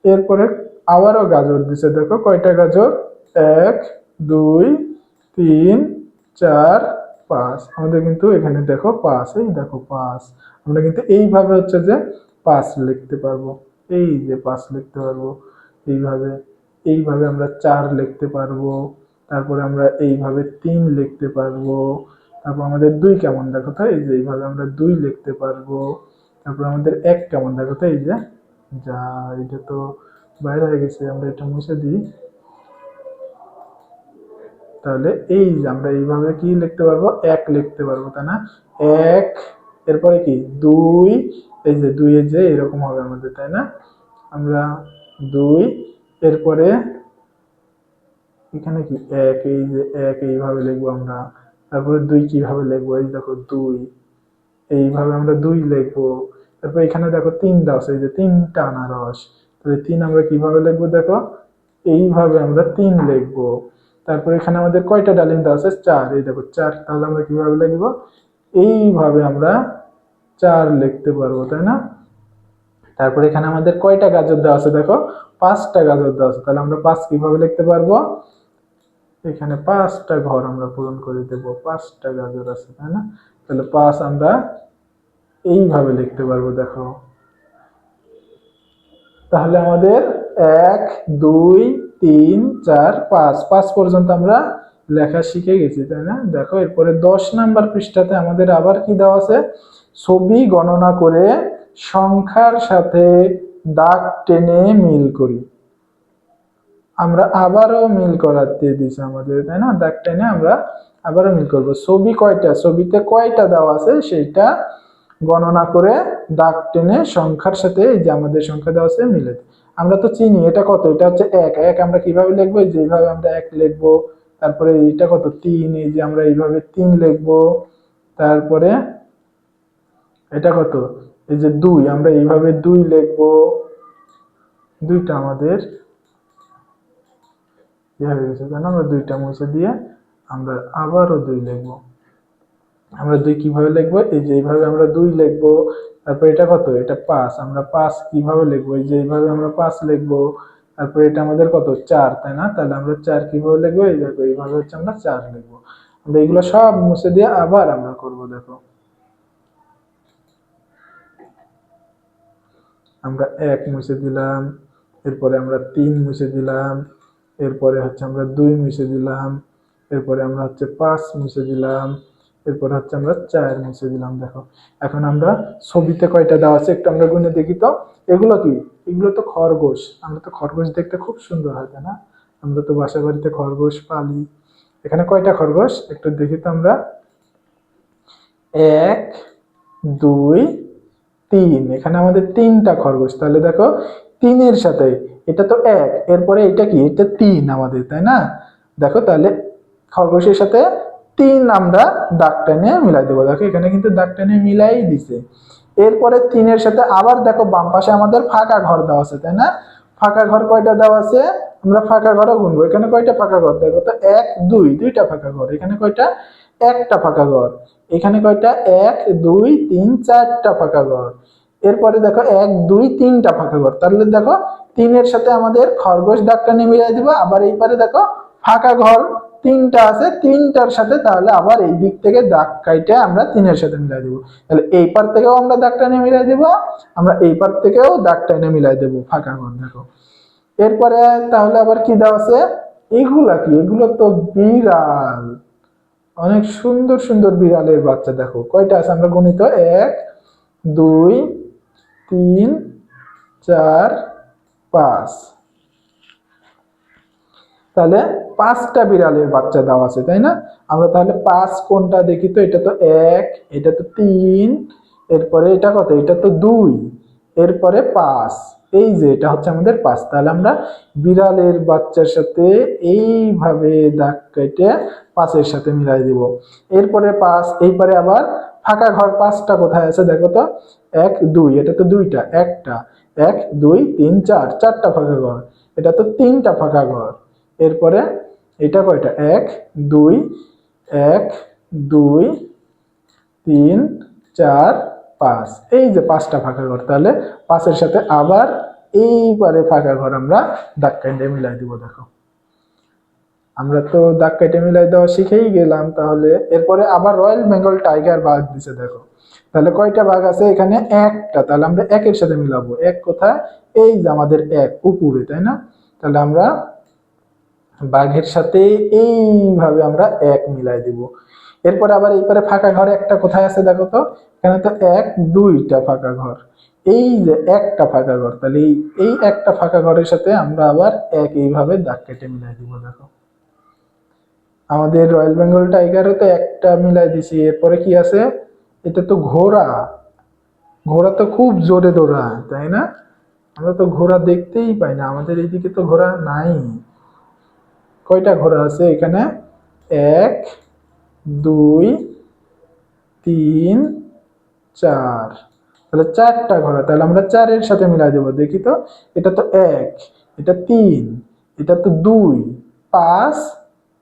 এরপরে আবারও গাজর দিছে। দেখো কয়টা গাজর? 1 2 3 4 5। আমাদের কিন্তু এখানে দেখো 5। এই দেখো 5। আমরা কিন্তু এইভাবে হচ্ছে যে 5 লিখতে পারবো। এই যে 5 লিখতে পারবো এইভাবে। এইভাবে আমরা 4 লিখতে পারবো। তারপরে আমরা এইভাবে 3 লিখতে পারবো। তারপর আমাদের 2 কেমন দেখো তো। এই যে এইভাবে আমরা 2 লিখতে পারবো। তারপর আমাদের 1 কেমন দেখো তো। এই যে, যা, এটা তো বাইরে হয়ে গেছে, আমরা এটা মুছে দিই। তাহলে এই যে আমরা এইভাবে কি লিখতে পারবো, এক লিখতে পারবো, তাই না? এক, এরপরে কি দুই, এই যে দুইয়ের যে এরকম হবে আমাদের, তাই না? আমরা দুই, এরপরে এখানে কি এক, এই যে এক এইভাবে লিখবো আমরা। তারপরে দুই কিভাবে লিখবো, এই দেখো দুই, এইভাবে আমরা দুই লিখবো। তারপর এখানে দেখো তিন দেওয়া আছে, এই যে তিনটা আনারস, তাহলে তিন আমরা কিভাবে লিখবো দেখো, এইভাবে আমরা তিন লিখবো। তারপর এখানে আমাদের কয়টা ডালিম দেওয়া আছে, চার, এই দেখো চার, তাহলে আমরা কিভাবে লিখবো, এইভাবে আমরা চার লিখতে পারবো, তাই না? তারপর এখানে আমাদের কয়টা গাজর দেওয়া আছে দেখো, পাঁচটা গাজর দেওয়া আছে, তাহলে আমরা পাঁচ কিভাবে লিখতে পারবো, এখানে পাঁচটা ঘর আমরা পূরণ করে দেব, পাঁচটা গাজর আছে, তাই না? তাহলে পাঁচ আমরা এইভাবে লিখতে পারবো দেখো। তাহলে আমাদের এক, দুই, তিন, চার, পাঁচ, পাঁচ পর্যন্ত আমরা লেখা শিখে গেছি, তাই না? দেখো এরপরে 10 নাম্বার পৃষ্ঠাতে আমাদের আবার কি দেওয়া আছে, ছবি গণনা করে সংখ্যার সাথে দাগ টেনে মিল করি। আমরা আবারও মিল করাতে দিছে আমাদের, তাই না? দাগ টেনে আমরা আবারও মিল করব। ছবি কয়টা, ছবিতে কয়টা দেওয়া আছে সেইটা গণনা করে দাগ টেনে সংখ্যার সাথে, এই যে আমাদের সংখ্যা দেওয়া আছে মিলে। আমরা তো চিনি এটা কত, এটা হচ্ছে এক, এক আমরা কিভাবে লিখবো, এই যে এইভাবে আমরা এক লিখবো। তারপরে এটা কত, তিন, এই যে আমরা এইভাবে তিন লিখবো। তারপরে এটা কত, এই যে দুই, আমরা এইভাবে দুই লিখবো। দুইটা আমাদের হয়ে গেছে, তাই না? আমরা দুইটা মুছে দিয়ে আমরা আবারও দুই লিখবো। আমরা দুই কিভাবে লিখবো, এই যে এইভাবে আমরা দুই লিখবো। তারপর এটা কত, এটা পাঁচ, আমরা পাঁচ কিভাবে লিখবো, এই যে এইভাবে আমরা পাঁচ লিখবো। তারপর এটা আমাদের কত, চার, তাই না? তাহলে আমরা চার কিভাবে লিখবো, এই দেখো এইভাবে হচ্ছে আমরা চার লিখবো। আমরা এগুলো সব মুছে দিয়ে আবার আমরা করব। দেখো আমরা এক মুছে দিলাম, এরপরে আমরা তিন মুছে দিলাম, এরপরে হচ্ছে আমরা দুই মুছে দিলাম, এরপরে আমরা হচ্ছে পাঁচ মুছে দিলাম, এরপরে হচ্ছে আমরা চার মুছে দিলাম। দেখো এখন আমরা ছবিতে কয়টা দেওয়া আছে একটু আমরা গুনে দেখি তো। এগুলো কি, এগুলো তো খরগোশ, আমরা তো খরগোশ দেখতে খুব সুন্দর হয়, তাই না? আমরা তো বাসা বাড়িতে খরগোশ পালি। এখানে কয়টা খরগোশ একটু দেখি তো আমরা, এক, দুই, তিন, এখানে আমাদের তিনটা খরগোশ। তাহলে দেখো তিনের সাথে এটা তো এক, এরপরে এটা কি, এটা তিন আমাদের, তাই না? দেখো তাহলে খরগোশের সাথে তিন আমরা দাগ টেনে মিলাই দেবো। দেখো এখানে কিন্তু দাগ টেনে মিলাই দিছে। এরপরে তিনের সাথে আবার দেখো বাম পাশে আমাদের ফাঁকা ঘর দেওয়া আছে, তাই না? ফাঁকা ঘর কয়টা দেওয়া আছে, আমরা ফাঁকা ঘরও গুনবো। এখানে কয়টা ফাঁকা ঘর দেখো তো, এক, দুই, দুইটা ফাঁকা ঘর। এখানে কয়টা, একটা ফাঁকা ঘর। এখানে কয়টা, এক, দুই, তিন, চারটা ফাঁকা ঘর। এরপরে দেখো এক, দুই, তিনটা ফাঁকা ঘর। তাহলে দেখো তিনের সাথে আমাদের খরগোশ দাগটা নিয়ে মিলাই দিব। আবার এই পারে দেখো ফাঁকা ঘর তিনটা আছে, তিনটার সাথে তাহলে আবার এই দিক থেকে দাগ কাইটে আমরা তিনের সাথে মিলাই দিব। তাহলে এই পার থেকেও আমরা দাগটা নিয়ে মিলাই দিব, আমরা এই পার থেকেও দাগটা এনে মিলাই দেবো ফাঁকা ঘর। দেখো এরপরে তাহলে আবার কি দেওয়া আছে, এগুলা কি, এগুলো তো বিড়াল, অনেক সুন্দর সুন্দর বিড়ালের বাচ্চা। দেখো কয়টা আছে আমরা গণিত, এক, দুই, তিন, চার, পাঁচ। তাহলে পাঁচটা বিড়ালের বাচ্চা দেওয়া আছে, তাই না? আমরা তাহলে পাঁচ কোনটা দেখি তো, এটা তো এক, এটা তো তিন, এরপরে এটা কত, এটা তো দুই, এরপরে পাঁচ, এই যে এটা হচ্ছে আমাদের পাঁচ। তাহলে আমরা বিড়ালের বাচ্চার সাথে এইভাবে দাগ কেটে পাঁচের সাথে মিলাই দিব। এরপরে পাঁচ, এইবারে আবার ফাঁকা ঘর পাঁচটা কোথায় আছে দেখো তো, এক, দুই, এটা তো দুইটা, একটা, এক, দুই, তিন, চার, চারটা ফাঁকা ঘর। এটা তো তিনটা ফাঁকা ঘর। এরপরে এটা কয়টা, এক, দুই, এক, দুই, তিন, চার, পাঁচ, এই যে পাঁচটা ফাঁকা ঘর। তাহলে পাঁচের সাথে আবার এইবারে ফাঁকা ঘর আমরা দাগ কেটে মিলাই দিব। দেখো আমরা তো দাগ কেটে মিলাই দেওয়া শিখেই গেলাম। তাহলে এরপরে আবার রয়্যাল বেঙ্গল টাইগার বাঘ দিছে। দেখো তাহলে কয়টা বাঘ আছে, এখানে একটা, তাহলে আমরা একের সাথে মিলাবো। এক কোথায়, এই যে আমাদের এক উপরে, তাই না? তাহলে আমরা বাঘের সাথে এইভাবে আমরা এক মিলাই দিব। এরপরে আবার এইপারে ফাঁকা ঘরে একটা কোথায় আছে দেখো তো, এখানে তো এক, দুইটা ফাঁকা ঘর, এই যে একটা ফাঁকা ঘর। তাহলে এই একটা ফাঁকা ঘরের সাথে আমরা আবার এক এইভাবে দাগ কেটে মিলাই দিব। দেখো আমাদের রয়্যাল বেঙ্গল টাইগারও তো একটা মিলাই দিছি। এরপরে কি আছে? এটা তো ঘোড়া। ঘোড়া তো খুব জোরে দৌড়ায়, তাই না? আমরা তো ঘোড়া দেখতেই পাই না, আমাদের এইদিকে তো ঘোড়া নাই। কয়টা ঘোড়া আছে এখানে? এক, দুই, তিন, চার। তাহলে চারটা ঘোড়া, তাহলে আমরা চারের সাথে মিলাই দেবো। দেখি তো, এটা তো এক, এটা তিন, এটা তো দুই, পাঁচ,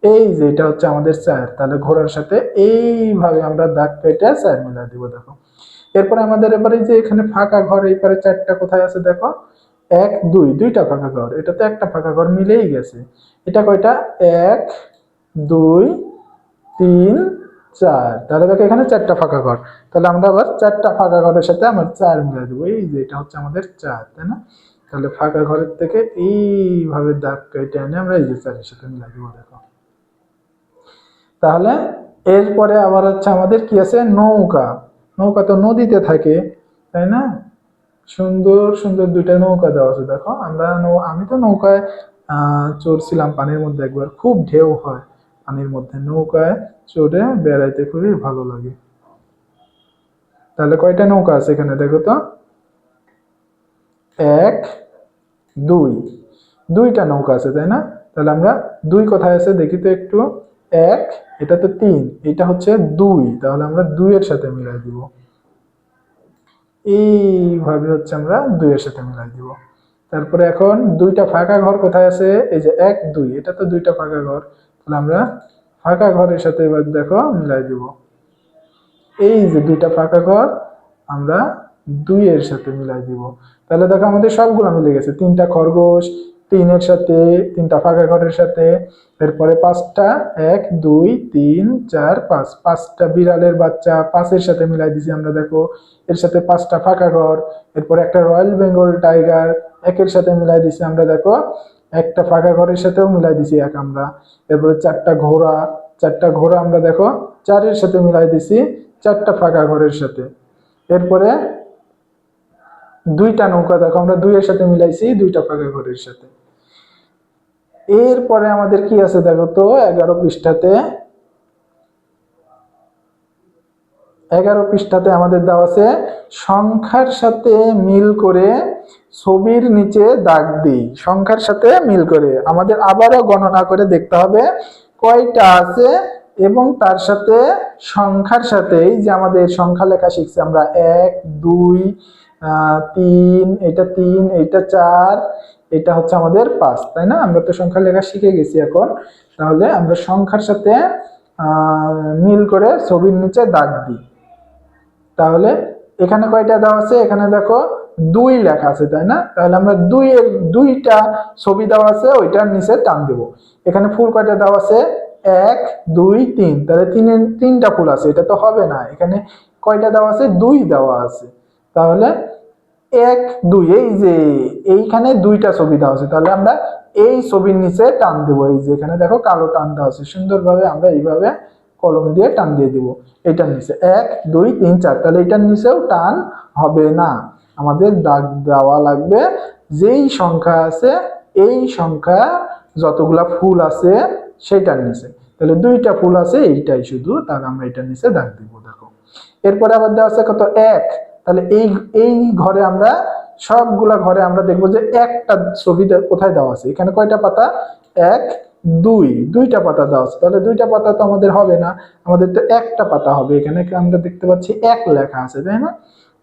এই যে এটা হচ্ছে আমাদের চার। তাহলে ঘোড়ার সাথে এইভাবে আমরা দাগ কেটে চার মিলাই দিব। দেখো, এরপরে আমাদের এবারে যে এখানে ফাঁকা ঘর, এই পারে চারটা কোথায় আছে দেখো? এক, দুই, দুইটা ফাঁকা ঘর। এটা তো একটা ফাঁকা ঘর মিলেই গেছে। এটা কয়টা? এক, দুই, তিন, চার। তাহলে দেখো এখানে চারটা ফাঁকা ঘর। তাহলে আমরা আবার চারটা ফাঁকা ঘরের সাথে আমার চার মিলাই দেবো। এই যে এটা হচ্ছে আমাদের চার, তাই না? তাহলে ফাঁকা ঘরের থেকে এইভাবে দাগ কেটে এনে আমরা এই যে চারের সাথে মিলাই দেবো। দেখো, তাহলে এরপরে আবার হচ্ছে আমাদের কি আছে? নৌকা। নৌকা তো নদীতে থাকে, তাই না? সুন্দর সুন্দর দুইটা নৌকা দেওয়া আছে। দেখো, আমি তো নৌকায় চড়ছিলাম পানির মধ্যে একবার, খুব ঢেউ হয় পানির মধ্যে। নৌকায় চড়ে বেড়াইতে খুবই ভালো লাগে। তাহলে কয়টা নৌকা আছে এখানে দেখো তো? এক, দুই, দুইটা নৌকা আছে, তাই না? তাহলে আমরা দুই কোথায় আছে দেখি তো একটু। এক, এটা তো তিন, এটা হচ্ছে দুই, তাহলে আমরা দুইয়ের সাথে মিলাই দিব। এইভাবে হচ্ছে আমরা দুইয়ের সাথে মিলাই দিব। তারপরে এখন দুইটা ফাঁকা ঘর কোথায় আছে? এই যে এক, দুই, এটা তো দুইটা ফাঁকা ঘর। তাহলে আমরা ফাঁকা ঘরের সাথে এবার দেখো মিলাই দিব। এই যে দুইটা ফাঁকা ঘর আমরা দুইয়ের সাথে মিলাই দিব। তাহলে দেখো আমাদের সবগুলো মিলে গেছে। তিনটা খরগোশ তিনের সাথে, তিনটা ফাঁকা ঘরের সাথে। এরপরে পাঁচটা, এক, দুই, তিন, চার, পাঁচ, পাঁচটা বিড়ালের বাচ্চা পাঁচের সাথে মিলাই দিছি আমরা। দেখো, এর সাথে পাঁচটা ফাঁকা ঘর। এরপরে একটা রয়্যাল বেঙ্গল টাইগার একের সাথে মিলাই দিছি আমরা। দেখো, একটা ফাঁকা ঘরের সাথেও মিলাই দিছি এক আমরা। এরপরে চারটা ঘোড়া, চারটা ঘোড়া আমরা দেখো চারের সাথে মিলাই দিছি চারটা ফাঁকা ঘরের সাথে। এরপরে দুইটা নৌকা দেখো আমরা দুইয়ের সাথে মিলাইছি দুইটা ফাঁকা ঘরের সাথে। এরপরে আমাদের কি আছে দেখো তো? 11 পৃষ্ঠাতে, 11 পৃষ্ঠাতে আমাদের দেওয়া আছে সংখ্যার সাথে মিল করে ছবির নিচে দাগ দিই। সংখ্যার সাথে মিল করে আমাদের আবারও গণনা করে দেখতে হবে কয়টা আছে, এবং তার সাথে সংখ্যার সাথে এই যে আমাদের সংখ্যা লেখা শিখছি আমরা, এক, দুই, তিন, এটা তিন, এটা চার, এটা হচ্ছে আমাদের পাঁচ, তাই না? আমরা তো সংখ্যা লেখা শিখে গেছি এখন। তাহলে আমরা সংখ্যার সাথে মিল করে ছবির নিচে দাগ দিই। তাহলে এখানে কয়টা দেওয়া আছে? এখানে দেখো দুই লেখা আছে, তাই না? তাহলে আমরা দুইয়ের দুইটা ছবি দেওয়া আছে, ওইটার নিচে টান দেব। এখানে ফুল কয়টা দেওয়া আছে? এক, দুই, তিন, তাহলে তিনটা ফুল আছে, এটা তো হবে না। এখানে কয়টা দেওয়া আছে? দুই দেওয়া আছে। তাহলে এক, দুই, এই যে এইখানে দুইটা ছবি দেওয়া আছে, তাহলে আমরা এই ছবির নিচে টান দেবো। এই যে এখানে দেখো কালো টান দেওয়া আছে, সুন্দরভাবে আমরা এইভাবে কলম দিয়ে টান দিয়ে দিব এটার নিচে। এক, দুই, তিন, চার, তাহলে এটার নিচেও টান হবে না, আমাদের দাগ দেওয়া লাগবে যেই সংখ্যা আছে এই সংখ্যা যতগুলা ফুল আছে সেটার নিচে। তাহলে দুইটা ফুল আছে এইটাই শুধু, তাহলে আমরা এটার নিচে দাগ দিব। দেখো, এরপরে আবার দেওয়া আছে কত? এক। তাহলে এই এই ঘরে আমরা সবগুলা ঘরে আমরা দেখবো যে একটা ছবি কোথায় দেওয়া আছে। এখানে কয়টা পাতা? এক, দুই, দুইটা পাতা দেওয়া আছে। তাহলে দুইটা পাতা তো আমাদের হবে না, আমাদের তো একটা পাতা হবে। এখানে আমরা দেখতে পাচ্ছি এক লেখা আছে, তাই না?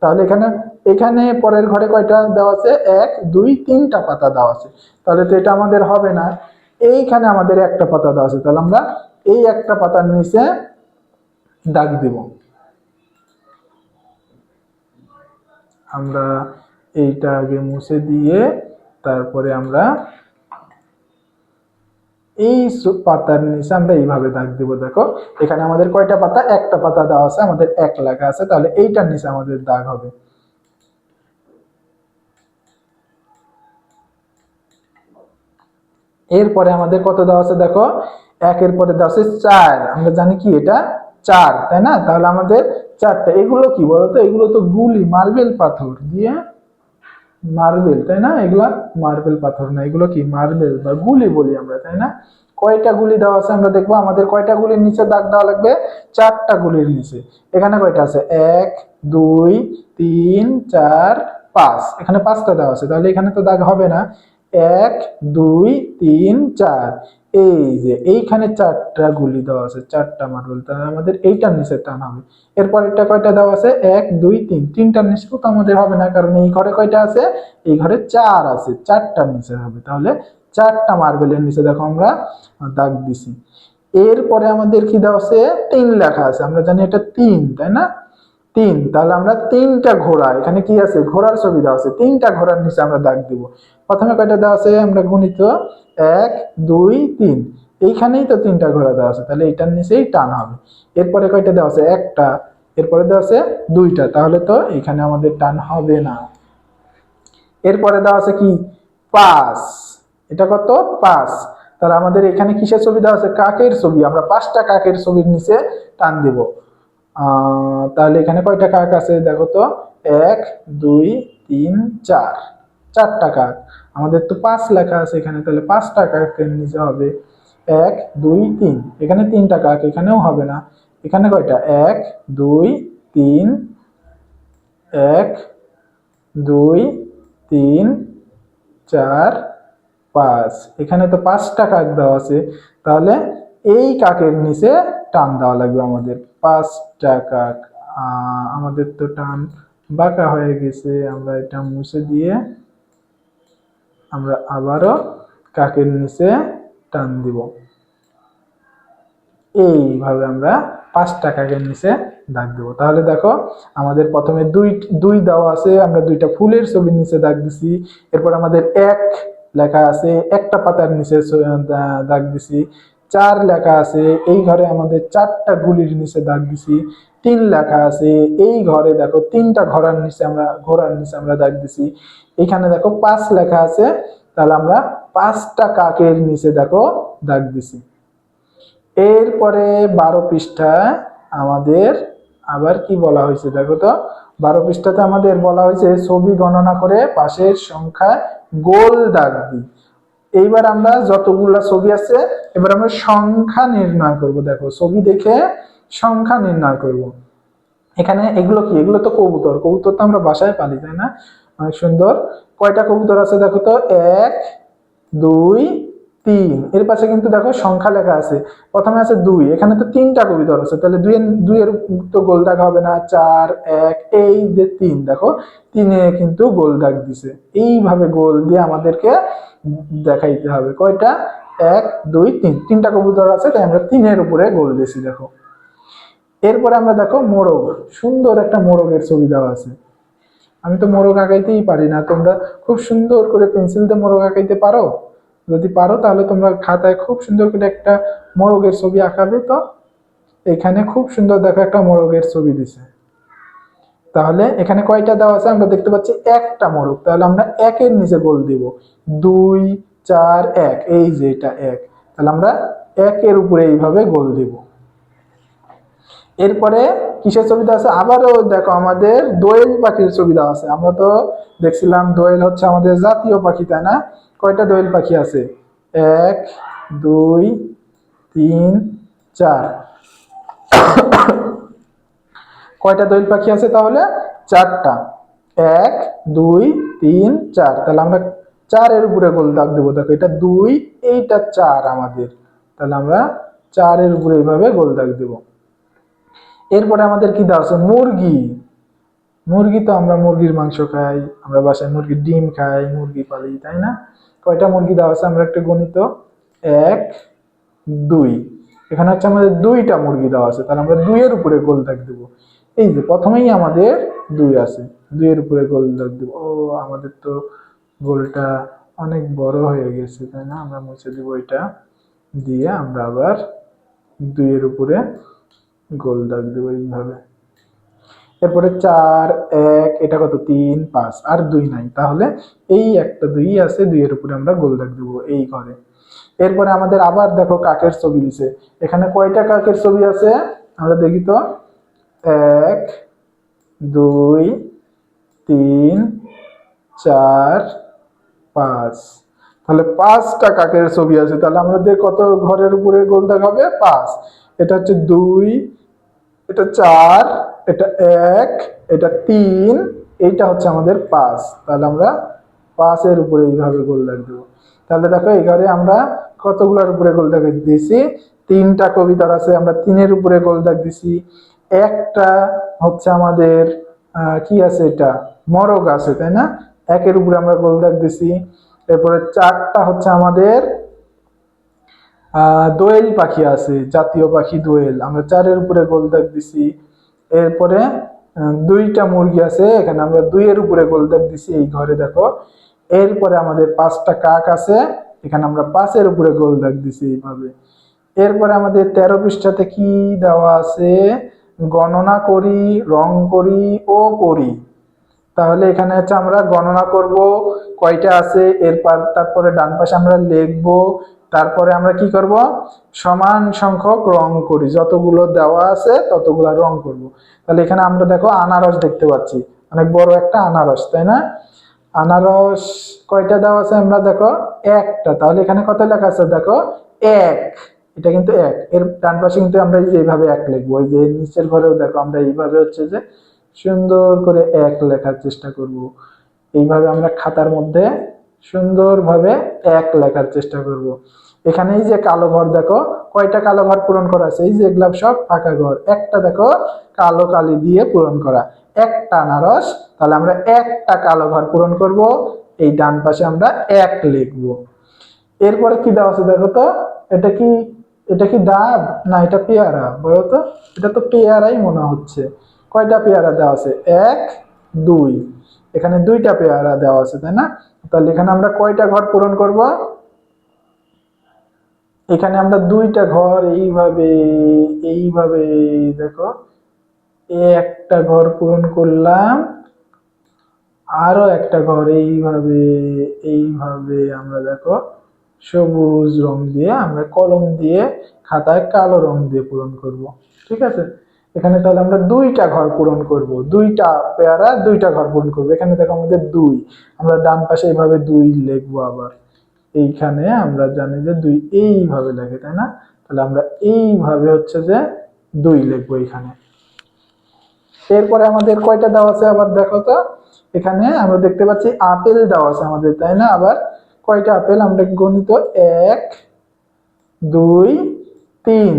তাহলে এখানে এখানে পরের ঘরে কয়টা দেওয়া আছে? এক, দুই, তিনটা পাতা দেওয়া আছে। তাহলে তো এটা আমাদের হবে না। এইখানে আমাদের একটা পাতা দেওয়া আছে, তাহলে আমরা এই একটা পাতার নিচে দাগ দিব। আমরা এইটা আগে মুছে দিয়ে তারপরে আমরা এই পাতার নিচে আমরা এইভাবে দাগ দিব। দেখো, এখানে আমাদের কয়টা পাতা? একটা পাতা দেওয়া আছে, আমাদের এক লেখা আছে, তাহলে এইটার নিচে আমাদের দাগ হবে। এরপরে আমাদের কত দেওয়া আছে দেখো? একের পরে দেওয়া আছে চার। আমরা জানি কি এটা চার, তাই না? তাহলে আমাদের চারটা। এগুলো কি বলতো? এগুলো তো গুলি, মার্বেল পাথর দিয়ে মার্বেল, তাই না? এগুলা মার্বেল পাথর না, এগুলো কি মার্বেল বা গুলি বলি আমরা, তাই না? কয়টা গুলি দেওয়া আছে আমরা দেখবো। আমাদের কয়টা গুলির নিচে দাগ দেওয়া লাগবে? 4টা গুলির নিচে। এখানে কয়টা আছে? 1 2 3 4 5, এখানে 5টা দেওয়া আছে, তাহলে এখানে তো দাগ হবে না। 1 2 3 4, এই যে এইখানে 4টা গুলি দেওয়া আছে, 4টা মার্বেল, তাহলে আমাদের এইটার নিচে টান হবে। এরপর এটা কয়টা দেওয়া আছে? 1 2 3, তিনটার নিচে তো আমাদের হবে না, কারণ এই ঘরে কয়টা আছে? এই ঘরে 4 আছে, 4টার নিচে হবে। তাহলে 4টা মার্বেলের নিচে দেখো আমরা দাগ দিছি। এরপরে আমাদের কি দেওয়া আছে? 3 লেখা আছে, আমরা জানি এটা 3, তাই না? 3, তাহলে আমরা 3টা ঘোড়া, এখানে কি আছে? ঘোড়ার ছবি দেওয়া আছে, 3টা ঘোড়ার নিচে আমরা দাগ দিব। প্রথমে কয়টা দেওয়া আছে? আমরা গণিত 1 2 3, এইখানেই তো 3টা ঘোড়া দেওয়া আছে, তাহলে এটার নিচেই টান হবে। এরপরে কয়টা দেওয়া আছে? একটা। এরপরে দেওয়া আছে 2টা, তাহলে তো এখানে আমাদের টান হবে না। এরপরে দেওয়া আছে কি? 5, এটা কত? 5, তাহলে আমাদের এখানে কিসের ছবি দেওয়া আছে? কাকের ছবি, আমরা 5টা কাকের ছবির নিচে টান দিব। তাহলে এখানে কয়টা কাক আছে দেখো তো? 1 2 3 4, 4টা কাক। আমাদের তো 5 লেখা আছে এখানে, তাহলে 5টা কাকের নিচে হবে 1 2 3, এখানে 3টা কাক, এখানেও হবে না। এখানে কয়টা? 1 2 3, 1 2 3 4 5, এখানে তো 5টা কাক দেওয়া আছে, তাহলে এই কাকের নিচে টান দেওয়া লাগবে আমাদের। 5টা কাক। আমাদের তো টান বাঁকা হয়ে গেছে, আমরা এটা মুছে দিয়ে আমরা আবারও কাকের নিচে টান দিব। এইভাবে আমরা 5টা কাকের নিচে দাগ দেব। তাহলে দেখো আমাদের প্রথমে দুই দেওয়া আছে, আমরা 2টা ফুলের ছবির নিচে দাগ দিছি। এরপর আমাদের 1 লেখা আছে, একটা পাতার নিচে দাগ দিছি। 4 লেখা আছে, এই ঘরে আমাদের 4টা গুলির নিচে দাগ দিছি। 3 লেখা আছে, এই ঘরে দেখো 3টা ঘোড়ার নিচে আমরা দাগ দিছি। এখানে দেখো 5 লেখা আছে, তাহলে আমরা 5টা কাকের নিচে দেখো দাগ দিছি। এরপরে 12 পৃষ্ঠায় আমাদের আবার কি বলা হয়েছে দেখো তো? 12 পৃষ্ঠাতে আমাদের বলা হয়েছে ছবি গণনা করে পাশের সংখ্যা গোল দাগ দিই। এইবার আমরা যতগুলা ছবি আছে, এবার আমরা সংখ্যা নির্ণয় করব। দেখো ছবি দেখে সংখ্যা নির্ণয় করব। এখানে এগুলো কি? এগুলো তো কবুতর, কবুতর তো আমরা বাসায় পালি, তাই না? অনেক সুন্দর। কয়টা কবুতর আছে দেখো তো? 1 2 3, এর পাশে কিন্তু দেখো সংখ্যা লেখা আছে। প্রথমে আছে 2, এখানে তো 3টা কবুতর আছে, তাহলে 2 এর তো গোল দাগ হবে না। 4 1, এই যে 3, দেখো 3-এ কিন্তু গোল দাগ দিছে। এইভাবে গোল দিয়ে আমাদেরকে দেখাইতে হবে কয়টা? 1 2 3, 3টা কবুতর আছে, তাই আমরা 3-এর উপরে গোল দিয়েছি। দেখো এরপরে আমরা দেখো মোরগ, সুন্দর একটা মোরগের ছবি দেওয়া আছে। আমি তো মোরগ আঁকাইতেই পারি না, তোমরা খুব সুন্দর করে পেন্সিল দিয়ে মোরগ আঁকাইতে পারো? যদি পারো তাহলে তোমরা খাতায় খুব সুন্দর করে একটা মোরগের ছবি আঁকাবে। তো এখানে খুব সুন্দর দেখো একটা মোরগের ছবি দিছে। তাহলে এখানে কয়টা দেওয়া আছে? আমরা দেখতে পাচ্ছি একটা মোরগ, তাহলে আমরা 1-এর নিচে গোল দিব। 2 4 1, এই যে এটা 1, তাহলে আমরা 1-এর উপরে এইভাবে গোল দিব। এরপরে কিসের ছবি দেওয়া আছে? আবারও দেখো আমাদের দোয়েল পাখির ছবি দেওয়া আছে। আমরা তো দেখছিলাম দোয়েল হচ্ছে আমাদের জাতীয় পাখি, তাই না? কয়টা দোয়েল পাখি আছে? 1 2 3 4, কয়টা দোয়েল পাখি আছে তাহলে? 4টা। 1 2 3 4, তাহলে আমরা 4-এর উপরে গোল দাগ দেবো। দেখো এটা 2, এইটা 4 আমাদের, তাহলে আমরা 4-এর উপরে এইভাবে গোল দাগ দেবো। এরপরে আমাদের কি দেওয়া আছে? মুরগি। মুরগি তো আমরা মুরগির মাংস খাই, আমরা বাসায় মুরগির ডিম খাই, মুরগি পালি, তাই না? কয়টা মুরগি দেওয়া আছে? আমরা একটা গণিত 1 2, এখানে হচ্ছে আমাদের 2টা মুরগি দেওয়া আছে, তাহলে আমরা 2-এর উপরে গোল দাগ দেবো। এই যে প্রথমেই আমাদের 2 আছে, 2-এর উপরে গোল দাগ দেবো। ও আমাদের তো গোলটা অনেক বড় হয়ে গেছে, তাই না? আমরা মুছে দিব এটা দিয়ে, আমরা আবার 2-এর উপরে গোল দাগ দেবো এইভাবে। এরপরে 4 1, এটা কত? 3 5, আর 2 নাই, তাহলে এই একটা 2 আছে, 2-এর উপরে আমরা গোল দাগ দেবো এই ঘরে। এরপরে আমাদের আবার দেখো কাকের ছবি দিছে। এখানে কয়টা কাকের ছবি আছে আমরা দেখি তো? 1 2 3 4 5। তাহলে 5টা কাকের ছবি আছে, তাহলে আমাদের কত ঘরের উপরে গোল দাগ হবে? 5। এটা হচ্ছে 2, এটা 4, এটা 1, এটা 3, এইটা হচ্ছে আমাদের 5। তাহলে আমরা 5 এর উপরে এইভাবে গোল দাগ দেবো। তাহলে দেখো এই ঘরে আমরা কতগুলোর উপরে গোল দাগ দিয়েছি? 3টা কবিতার আছে, আমরা 3-এর উপরে গোল দাগ দিছি। একটা হচ্ছে আমাদের কি আছে, এটা মরগ আছে, তাই না? 1-এর উপরে আমরা গোল দাগ দিছি। এরপরে 4টা হচ্ছে আমাদের দোয়েল পাখি আছে, জাতীয় পাখি দোয়েল, আমরা 4-এর উপরে গোল দাগ দিছি। এরপরে 2টা মুরগি আছে, এখানে আমরা 2-এর উপরে গোল দাগ দিছি এই ঘরে দেখো। এরপরে আমাদের 5টা কাক আছে, এখানে আমরা 5-এর উপরে গোল দাগ দিছি এইভাবে। এরপরে আমাদের 13 পৃষ্ঠাতে কি দেওয়া আছে? গণনা করি, রং করি ও পড়ি। তাহলে এখানে হচ্ছে আমরা গণনা করব কয়টা আছে, এরপর তারপরে ডান পাশে আমরা লিখবো, তারপরে আমরা কি করব? সমান সংখ্যক রং করি, যতগুলো দেওয়া আছে ততগুলো রং করব। তাহলে এখানে আমরা দেখো আনারস দেখতে পাচ্ছি, অনেক বড় একটা আনারস, তাই না? আনারস কয়টা দেওয়া আছে আমরা দেখো? একটা। তাহলে এখানে কত লেখা আছে দেখো? 1। এটা কিন্তু 1। এর ডান পাশে কিন্তু আমরা এইভাবে 1 লিখবো, ওই যে নিচের ঘরেও দেখো আমরা এইভাবে হচ্ছে যে সুন্দর করে 1 লেখার চেষ্টা করব। এইভাবে আমরা খাতার মধ্যে সুন্দরভাবে 1 লেখার চেষ্টা করব। এখানে এই যে কালো ঘর দেখো, কয়টা কালো ঘর পূরণ করা আছে? এই যে এগুলা সব ফাঁকা ঘর, একটা দেখো কালো কালি দিয়ে পূরণ করা, একটা আনারস। তাহলে আমরা একটা কালো ঘর পূরণ করব, এই ডান পাশে আমরা 1 লিখব। এরপরে কি দেওয়া আছে দেখো তো? এটা কি, এটা কি ডাব না এটা পেয়ারা বলো তো? এটা তো পেয়ারাই মনে হচ্ছে। কয়টা পেয়ারা দেওয়া আছে? 1 2। এখানে 2টা পেয়ারা দেওয়া আছে, তাই না? তাহলে এখানে আমরা কয়টা ঘর পূরণ করব? এখানে আমরা 2টা ঘর এইভাবে এইভাবে দেখো, একটা ঘর পূরণ করলাম, আরো একটা ঘর এইভাবে এইভাবে আমরা দেখো সবুজ রং দিয়ে, আমরা কলম দিয়ে খাতায় কালো রং দিয়ে পূরণ করব। ঠিক আছে? এখানে তাহলে আমরা 2টা ঘর পূরণ করব, 2টা পেয়ারা 2টা ঘর পূরণ করব। এখানে দেখো আমাদের 2, আমরা ডান পাশে এইভাবে 2 লিখবো। আবার এইখানে আমরা জানি যে 2 এইভাবে লেখে, তাই না? তাহলে আমরা এইভাবে হচ্ছে যে 2 লিখবো এখানে। এরপরে আমাদের কয়টা দেওয়া আছে আবার দেখো তো? এখানে আমরা দেখতে পাচ্ছি আপেল দেওয়া আছে আমাদের, তাই না? আবার কয়টা আপেল আমরা গণিত? 1 2 3,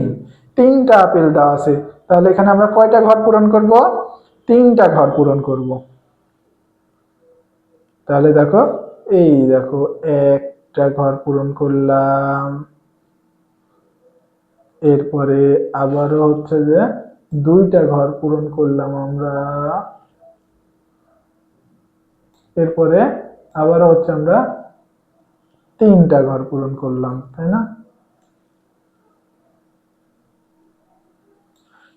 3টা আপেল দেওয়া আছে। তাহলে এখানে আমরা কয়টা ঘর পূরণ করব? 3টা ঘর পূরণ করব। তাহলে দেখো, এই দেখো একটা ঘর পূরণ করলাম, এরপরে আবারও হচ্ছে যে 2টা ঘর পূরণ করলাম আমরা, এরপরে আবারও হচ্ছে আমরা 3টা ঘর পূরণ করলাম, তাই না?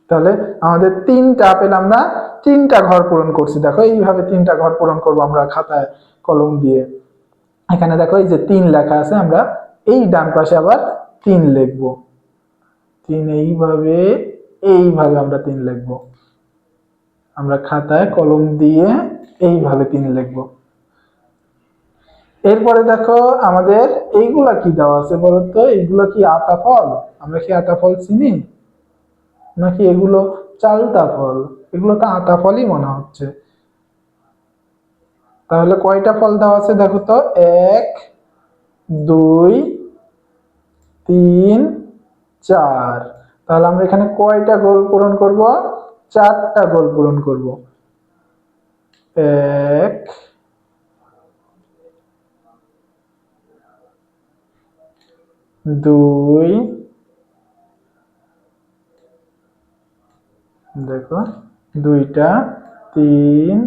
তাহলে আমাদের 3টা আপেল, আমরা 3টা ঘর পূরণ করছি। দেখো এইভাবে 3টা ঘর পূরণ করব আমরা খাতায় কলম দিয়ে। এখানে দেখো এই যে 3 লেখা আছে, আমরা এই ডান পাশে আবার 3 লিখবো। 3 এইভাবে এইভাবে আমরা 3 লিখবো, আমরা খাতায় কলম দিয়ে এইভাবে 3 লিখবো। এরপরে দেখো আমাদের এইগুলা কি দেওয়া আছে বলতো? এইগুলো কি আতা ফল? আমরা কি আতা ফল চিনি নাকি এগুলো চালতা ফল? এগুলো তো আতা ফলই মনে হচ্ছে। তাহলে কয়টা ফল দেওয়া আছে দেখো তো? 1 2 3 4। তাহলে আমরা এখানে কয়টা গোল পূরণ করব? 4টা গোল পূরণ করব। 1 2 দেখো 2টা 3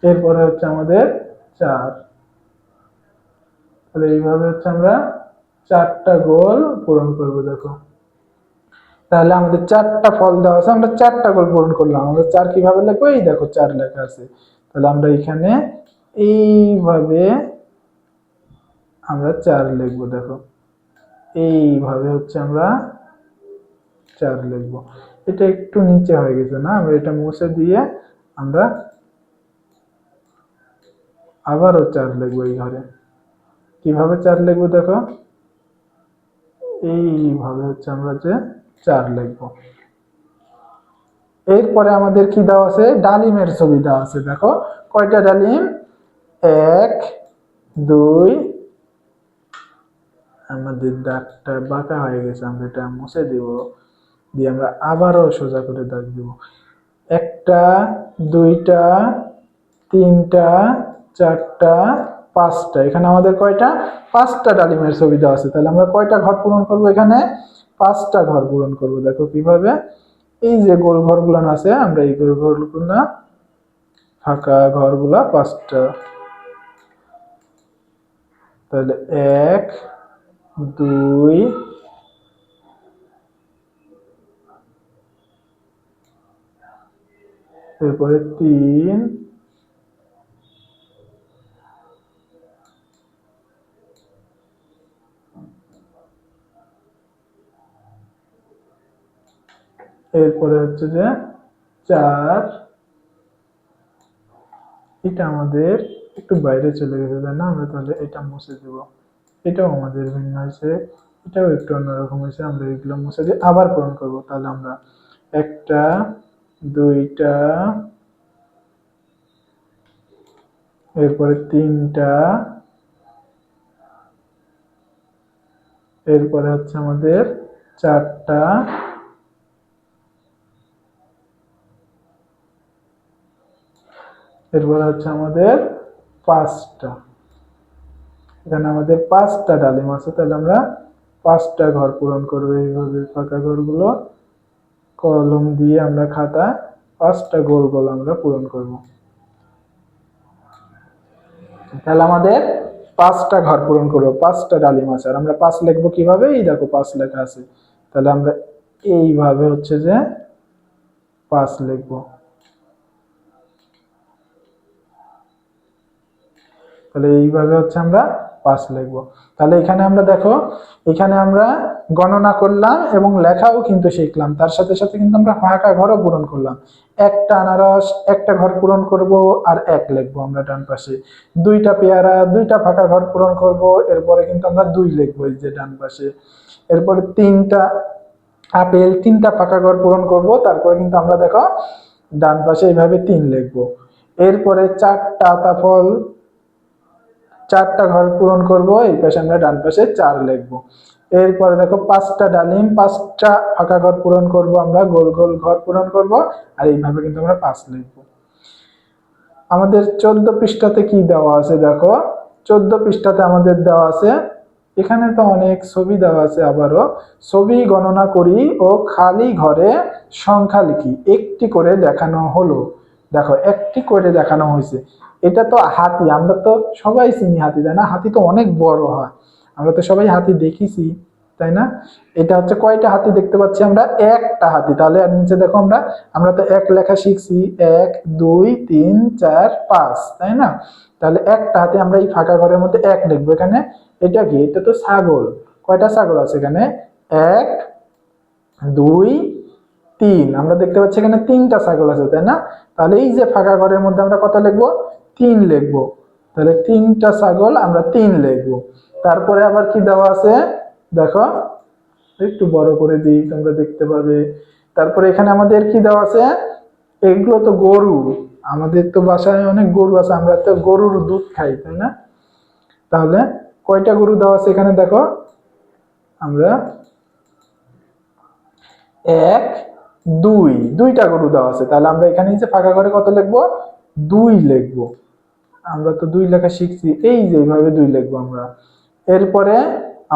এরপরে হচ্ছে আমাদের 4। তাহলে এইভাবে হচ্ছে আমরা 4টা গোল পূরণ করব। দেখো তাহলে আমাদের 4টা ফল দেওয়া আছে, আমরা 4টা গোল পূরণ করলাম। আমরা 4 কিভাবে লিখবো? এই দেখো 4 লেখা আছে। তাহলে আমরা এখানে এইভাবে আমরা 4 লিখবো। দেখো এইভাবে হচ্ছে আমরা 4 লিখবো। এটা একটু নিচে হয়ে গেছে না, আমরা এটা মুছে দিয়ে আমরা আবারও 4 লিখবো এই ঘরে। কিভাবে 4 লিখবো দেখো, এইভাবে হচ্ছে আমরা যে 4 লিখবো। এরপরে আমাদের কি দেওয়া আছে, ডালিমের ছবি দেওয়া আছে। দেখো কয়টা ডালিম, 1 2, আমাদের দাগটা বাঁকা হয়ে গেছে, আমরা এটা মুছে দিব, দিয়ে আমরা আবারও সোজা করে দাগ দিব। 1টা 2টা 3টা 4টা 5টা, এখানে আমাদের কয়টা, 5টা ডালিমের ছবি দেওয়া আছে। তাহলে আমরা কয়টা ঘর পূরণ করব, এখানে 5টা ঘর পূরণ করব। দেখো কিভাবে, এই যে গোল ঘরগুলো আছে, আমরা এই গোল ঘরগুলো, ফাঁকা ঘরগুলা 5টা। তাহলে 1 2 এরপরে 3 এরপরে হচ্ছে যে 4, এটা আমাদের একটু বাইরে চলে গেছে তাই না, আমরা তাহলে এটা মুছে দেব। এটাও আমাদের ভিন্ন হয়েছে, এটাও একটু অন্যরকম হয়েছে, আমরা এগুলো মুছে দিয়ে আবার পূরণ করব। তাহলে আমরা 1টা 2টা, এরপরে 3টা, এরপরে হচ্ছে আমাদের 4টা, এরপরে হচ্ছে আমাদের 5টা। এখানে আমাদের 5টা ডালিম আছে, তাহলে আমরা 5টা ঘর পূরণ করবো। এইভাবে ফাঁকা ঘরগুলো কলম দিয়ে আমরা খাতা 5টা গোল গোল আমরা পূরণ করব। তাহলে আমাদের 5টা ঘর পূরণ করবো, 5টা ডালিম আছে। আর আমরা 5 লিখবো কিভাবে, এই দেখো 5 লেখা আছে, তাহলে আমরা এইভাবে হচ্ছে যে 5 লিখবো। তাহলে এইভাবে হচ্ছে আমরা 5 লিখবো। তাহলে এখানে আমরা দেখো, এখানে আমরা গণনা করলাম এবং লেখাও কিন্তু শিখলাম, তার সাথে সাথে কিন্তু আমরা ফাঁকা ঘরও পূরণ করলাম। 1টা আনারস, 1টা ঘর পূরণ করব আর 1 লিখবো আমরা ডান পাশে। 2টা পেয়ারা, 2টা ফাঁকা ঘর পূরণ করব, এরপরে কিন্তু আমরা 2 লিখবো এই যে ডান পাশে। এরপরে 3টা আপেল, 3টা ফাঁকা ঘর পূরণ করব, তারপরে কিন্তু আমরা দেখো ডান পাশে এইভাবে 3 লিখবো। এরপরে 4টা আতাফল, 4টা ঘর পূরণ করব, এই পাশে আমরা ডান পাশে 4 লিখবো। এরপরে দেখো 5টা ডালিম, 5টা ফাঁকা ঘর পূরণ করব, আমরা গোল গোল ঘর পূরণ করব, আর এইভাবে কিন্তু আমরা 5 লিখবো। আমাদের 14 পৃষ্ঠাতে কি দেওয়া আছে দেখো, 14 পৃষ্ঠাতে আমাদের দেওয়া আছে, এখানে তো অনেক ছবি দেওয়া আছে, আবারও ছবি গণনা করি ও খালি ঘরে সংখ্যা লিখি, একটি করে দেখানো হলো। দেখো একটি করে দেখানো হয়েছে, এটা তো হাতি, আমরা তো সবাই চিনি হাতি তাই না, হাতি তো অনেক বড় হয়, আমরা তো সবাই হাতি দেখেছি তাই না। এটা হচ্ছে কয়টা হাতি দেখতে পাচ্ছি আমরা, একটা হাতি। তাহলে আর নিচে দেখো আমরা আমরা তো 1 লেখা শিখছি, 1 2 3 4 5 তাই না। তাহলে একটা হাতি, আমরা এই ফাঁকা ঘরের মধ্যে 1 লিখবো। এখানে এটা কি, এটা তো ছাগল, কয়টা ছাগল আছে এখানে, 1 2 3, আমরা দেখতে পাচ্ছি এখানে 3টা ছাগল আছে তাই না। তাহলে এই যে ফাঁকা ঘরের মধ্যে আমরা কত লিখবো, 3 লিখবো। তাহলে 3টা ছাগল, আমরা 3 লিখবো। তারপরে আবার কি দেওয়া আছে দেখো, একটু বড় করে দিই তোমরা দেখতে পাবে। তারপরে এখানে আমাদের কি দেওয়া আছে, এগুলো তো গরু, আমাদের তো বাসায় অনেক গরু আছে, আমরা তো গরুর দুধ খাই তাই না। তাহলে কয়টা গরু দেওয়া আছে এখানে দেখো, আমরা 1 2, 2টা গরু দেওয়া আছে। তাহলে আমরা এখানে যে ফাঁকা ঘরে কত লিখবো, 2 লিখবো। আমরা তো 2 লেখা শিখছি, এই যে এইভাবে 2 লিখবো আমরা। এরপরে